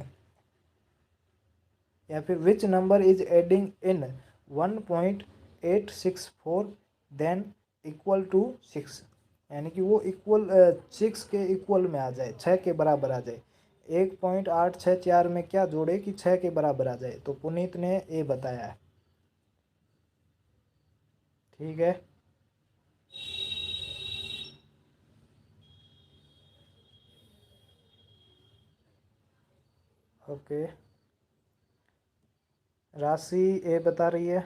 या फिर which number is adding in 1.864 then equal to 6, यानी कि वो इक्वल 6 के इक्वल में आ जाए, 6 के बराबर आ जाए। 1.864 में क्या जोड़े कि 6 के बराबर आ जाए, तो पुनीत ने ए बताया है। ठीक है, ओके, राशि ए बता रही है।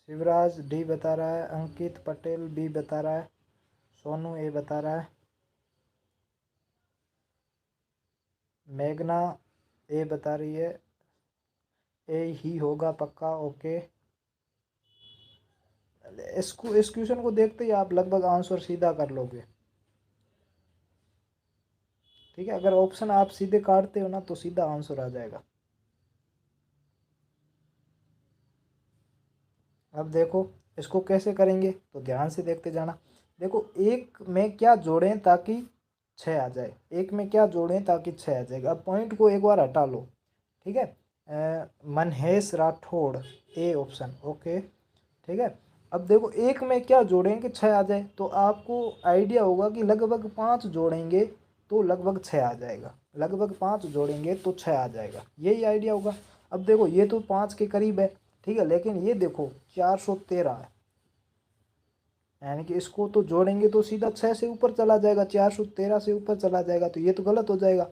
शिवराज डी बता रहा है। अंकित पटेल बी बता रहा है। सोनू ए बता रहा है। मेघना ए बता रही है, ए ही होगा पक्का। ओके, इसको इस क्वेश्चन को देखते ही आप लगभग आंसर सीधा कर लोगे। ठीक है, अगर ऑप्शन आप सीधे काटते हो ना तो सीधा आंसर आ जाएगा। अब देखो इसको कैसे करेंगे, तो ध्यान से देखते जाना। देखो, एक में क्या जोड़ें ताकि 6 आ जाए, एक में क्या जोड़ें ताकि 6 आ जाएगा। अब पॉइंट को एक बार हटा लो। ठीक है, Mahesh Rathore A option. Okay, ठीक है। अब देखो, एक में क्या जोड़ेंगे 6 आ जाए, तो आपको आइडिया होगा कि लगभग 5 जोड़ेंगे तो लगभग 6 आ जाएगा, लगभग 5 जोड़ेंगे तो 6 आ जाएगा, यही आइडिया होगा। अब देखो, ये तो 5 के करीब है। ठीक है, लेकिन ये देखो 413 है, यानी कि इसको तो जोड़ेंगे तो सीधा 6 से ऊपर चला जाएगा, 413 से ऊपर चला जाएगा, तो ये तो गलत हो जाएगा।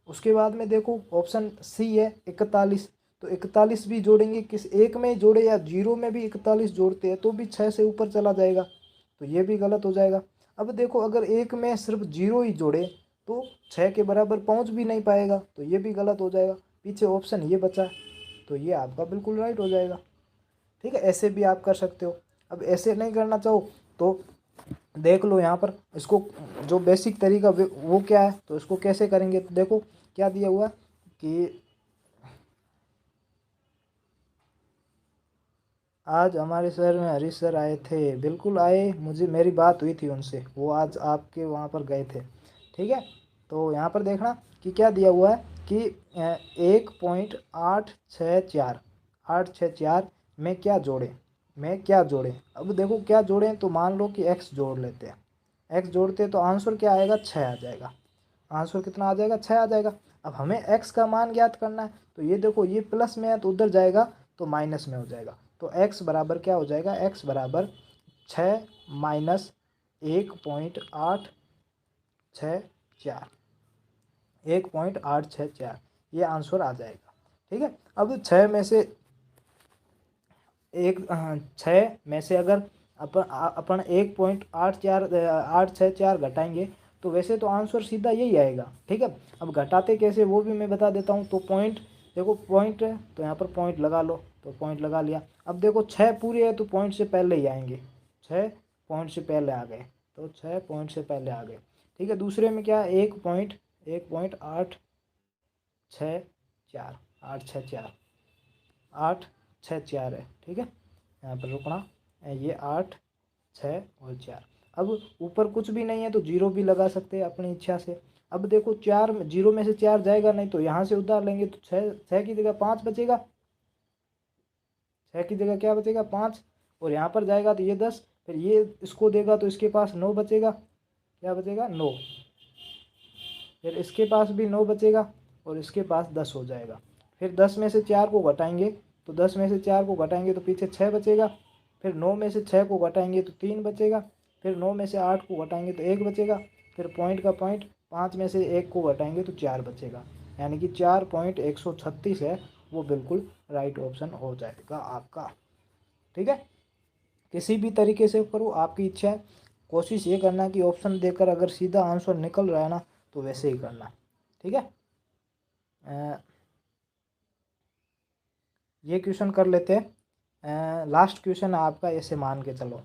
उसके बाद में देखो ऑप्शन सी है 41, तो 41 भी जोड़ेंगे, किस एक में जोड़े या 0 में भी 41 जोड़ते हैं तो भी 6 से ऊपर चला जाएगा, तो ये भी गलत हो जाएगा। अब देखो, अगर एक में सिर्फ 0 ही जोड़े तो 6 के बराबर पहुंच भी नहीं पाएगा, तो ये भी गलत हो जाएगा। पीछे ऑप्शन ये बचा, तो ये आपका बिल्कुल राइट हो जाएगा। ठीक है, ऐसे भी आप कर सकते हो। अब ऐसे नहीं करना चाहो तो देख लो यहाँ पर इसको, जो बेसिक तरीका वो क्या है, तो इसको कैसे करेंगे। तो देखो क्या दिया हुआ है कि आज हमारे शहर में हरीश सर आए थे, बिल्कुल आए, मुझे मेरी बात हुई थी उनसे, वो आज आपके वहाँ पर गए थे। ठीक है, तो यहाँ पर देखना कि क्या दिया हुआ है कि 1.864 864 में क्या जोड़े, में क्या जोड़े। अब देखो क्या जोड़ें, तो मान लो कि x जोड़ लेते हैं, x जोड़ते हैं तो आंसर क्या आएगा, 6 आ जाएगा। आंसर कितना आ जाएगा, 6 आ जाएगा। अब हमें x का मान ज्ञात करना है, तो ये देखो ये प्लस में है तो उधर जाएगा तो माइनस में हो जाएगा। तो x बराबर क्या हो जाएगा, x बराबर 6 माइनस 1.864, 1.864, ये आंसर आ जाएगा। ठीक है, अब 6 में से अगर अपन 1.864 घटाएंगे तो वैसे तो आंसर सीधा यही आएगा। ठीक है, अब घटाते कैसे वो भी मैं बता देता हूँ। तो पॉइंट, देखो पॉइंट है तो यहाँ पर पॉइंट लगा लो, तो पॉइंट लगा लिया। अब देखो 6 पूरे है तो पॉइंट से पहले ही आएंगे, 6 पॉइंट से पहले आ गए, तो 6 पॉइंट से पहले आ गए। ठीक है, दूसरे में क्या, 1.864, 864, 864 है। ठीक है, यहाँ पर रुकना, ये 8 6 और 4। अब ऊपर कुछ भी नहीं है तो जीरो भी लगा सकते हैं अपनी इच्छा से। अब देखो 4 जीरो में से 4 जाएगा नहीं, तो यहाँ से उतार लेंगे तो 6 की जगह 5 बचेगा, 6 की जगह क्या बचेगा, 5। और यहाँ पर जाएगा तो ये 10, फिर ये इसको देगा तो इसके पास 9 बचेगा, क्या बचेगा, 9। फिर इसके पास भी 9 बचेगा और इसके पास 10 हो जाएगा। फिर 10 में से 4 को घटाएंगे, तो 10 में से 4 को घटाएंगे तो पीछे 6 बचेगा। फिर 9 में से 6 को घटाएंगे तो 3 बचेगा। फिर 9 में से 8 को घटाएंगे तो 1 बचेगा। फिर पॉइंट का पॉइंट, 5 में से 1 को घटाएंगे तो 4 बचेगा, यानी कि 4.136 है, वो बिल्कुल राइट ऑप्शन हो जाएगा आपका। ठीक है, किसी भी तरीके से करो, आपकी इच्छा है। कोशिश ये करना कि ऑप्शन देकर अगर सीधा आंसर निकल रहा है ना तो वैसे ही करना। ठीक है, ये क्वेश्चन कर लेते हैं, लास्ट क्वेश्चन है आपका, ऐसे मान के चलो।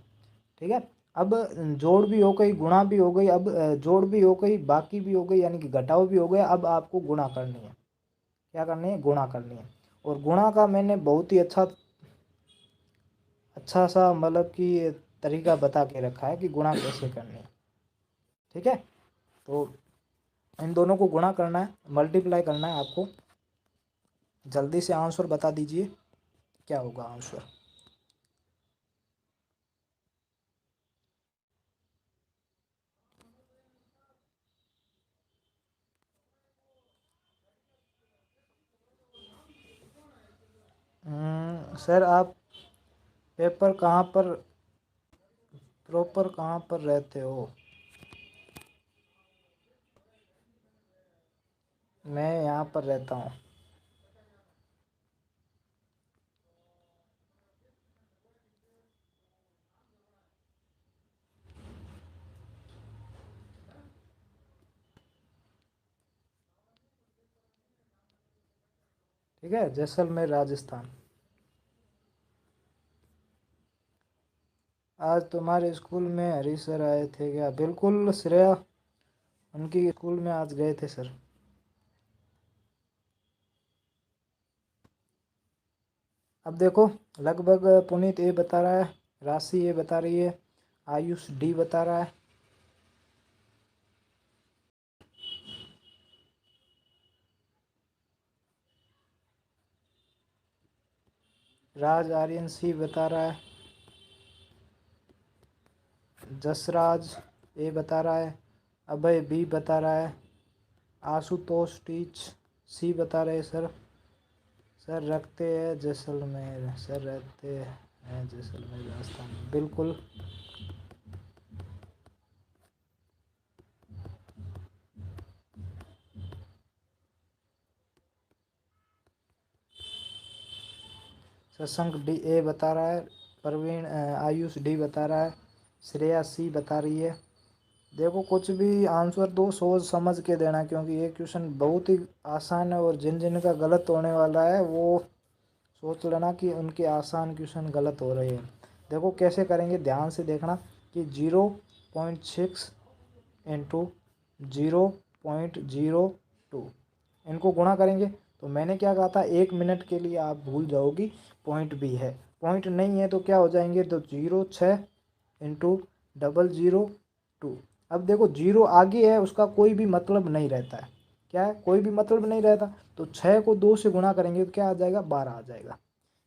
ठीक है, अब जोड़ भी हो गई, गुणा भी हो गई, अब जोड़ भी हो गई, बाकी भी हो गई, यानी कि घटाव भी हो गया। अब आपको गुणा करनी है, क्या करनी है, गुणा करनी है। और गुणा का मैंने बहुत ही अच्छा सा मतलब कि तरीका बता के रखा है कि गुणा कैसे करनी है। ठीक है, तो इन दोनों को गुणा करना है, मल्टीप्लाई करना है आपको। जल्दी से आंसर बता दीजिए, क्या होगा आंसर। सर आप पेपर कहाँ पर, प्रॉपर कहाँ पर रहते हो। मैं यहाँ पर रहता हूँ। ठीक है, जैसलमेर राजस्थान। आज तुम्हारे स्कूल में हरीश सर आए थे क्या, बिल्कुल श्रेया, उनकी स्कूल में आज गए थे सर। अब देखो लगभग पुनीत ए बता रहा है, राशि ए बता रही है, आयुष डी बता रहा है, राज आर्यन सी बता रहा है, जसराज ए बता रहा है, अभय बी बता रहा है, आशुतोष टीच सी बता रहे सर। सर रखते हैं जैसलमेर, सर रहते हैं जैसलमेर राजस्थान, बिल्कुल। शशांक डी ए बता रहा है, प्रवीण आयुष डी बता रहा है, श्रेया सी बता रही है। देखो कुछ भी आंसर दो सोच समझ के देना, क्योंकि ये क्वेश्चन बहुत ही आसान है और जिन जिन का गलत होने वाला है वो सोच लेना कि उनके आसान क्वेश्चन गलत हो रहे हैं। देखो कैसे करेंगे, ध्यान से देखना कि 0.6 इंटू 0.02 इनको गुणा करेंगे। तो मैंने क्या कहा था, 1 मिनट के लिए आप भूल जाओगी पॉइंट भी है, पॉइंट नहीं है तो क्या हो जाएंगे, तो 0.6 इंटू 0.02। अब देखो जीरो आगे है उसका कोई भी मतलब नहीं रहता है, क्या है, कोई भी मतलब नहीं रहता। तो 6 को 2 से गुणा करेंगे तो क्या आ जाएगा, 12 आ जाएगा।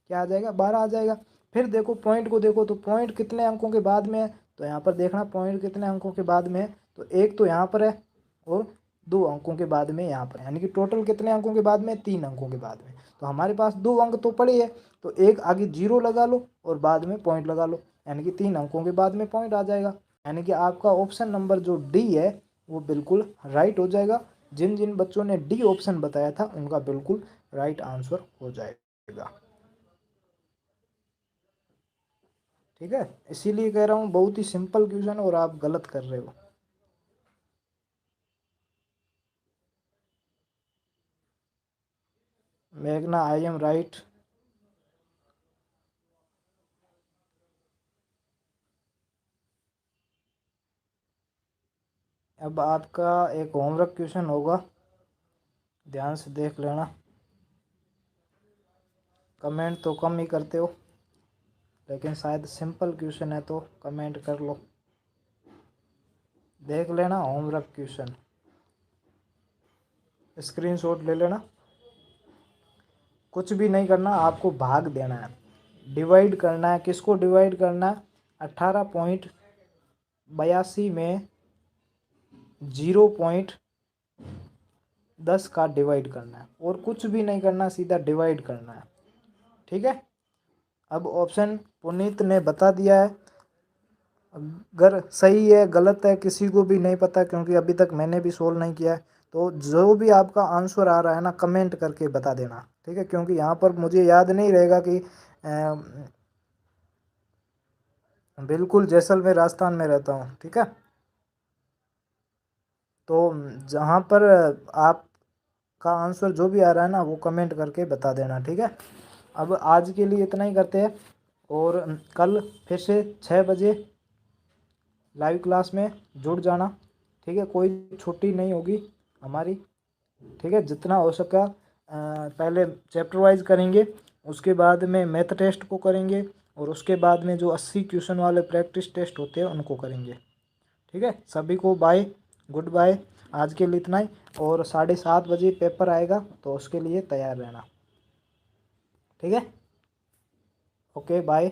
क्या आ जाएगा, 12 आ जाएगा। फिर देखो पॉइंट को देखो, तो पॉइंट कितने अंकों के बाद में है, तो यहाँ पर देखना पॉइंट कितने अंकों के बाद में है, तो एक तो यहाँ पर है और 2 अंकों के बाद में यहाँ पर, यानी कि टोटल कितने अंकों के बाद में, 3 अंकों के बाद में। तो हमारे पास 2 अंक तो पड़े हैं, तो एक आगे जीरो लगा लो और बाद में पॉइंट लगा लो, यानी कि 3 अंकों के बाद में पॉइंट आ जाएगा। यानी कि आपका ऑप्शन नंबर जो डी है वो बिल्कुल राइट हो जाएगा। जिन जिन बच्चों ने डी ऑप्शन बताया था उनका बिल्कुल राइट आंसर हो जाएगा। ठीक है, इसीलिए कह रहा हूँ बहुत ही सिंपल क्वेश्चन और आप गलत कर रहे हो। मेघना आई एम राइट। अब आपका एक होमवर्क क्वेश्चन होगा, ध्यान से देख लेना। कमेंट तो कम ही करते हो, लेकिन शायद सिंपल क्वेश्चन है तो कमेंट कर लो। देख लेना होमवर्क क्वेश्चन, स्क्रीनशॉट ले लेना। कुछ भी नहीं करना, आपको भाग देना है, डिवाइड करना है। किसको डिवाइड करना है, 18.82 में 0.10 का डिवाइड करना है, और कुछ भी नहीं करना, सीधा डिवाइड करना है। ठीक है, अब ऑप्शन पुनीत ने बता दिया है, अगर सही है गलत है किसी को भी नहीं पता, क्योंकि अभी तक मैंने भी सोल्व नहीं किया है। तो जो भी आपका आंसर आ रहा है ना, कमेंट करके बता देना, ठीक है, क्योंकि यहाँ पर मुझे याद नहीं रहेगा कि बिल्कुल जैसलमेर राजस्थान में रहता हूँ। ठीक है, तो जहाँ पर आपका आंसर जो भी आ रहा है ना वो कमेंट करके बता देना। ठीक है, अब आज के लिए इतना ही करते हैं, और कल फिर से 6 बजे लाइव क्लास में जुड़ जाना। ठीक है, कोई छुट्टी नहीं होगी हमारी। ठीक है, जितना हो सका पहले चैप्टर वाइज करेंगे, उसके बाद में मैथ टेस्ट को करेंगे, और उसके बाद में जो 80 क्वेश्चन वाले प्रैक्टिस टेस्ट होते हैं उनको करेंगे। ठीक है, सभी को बाय, गुड बाय। आज के लिए इतना ही, और 7:30 बजे पेपर आएगा तो उसके लिए तैयार रहना। ठीक है, ओके बाय।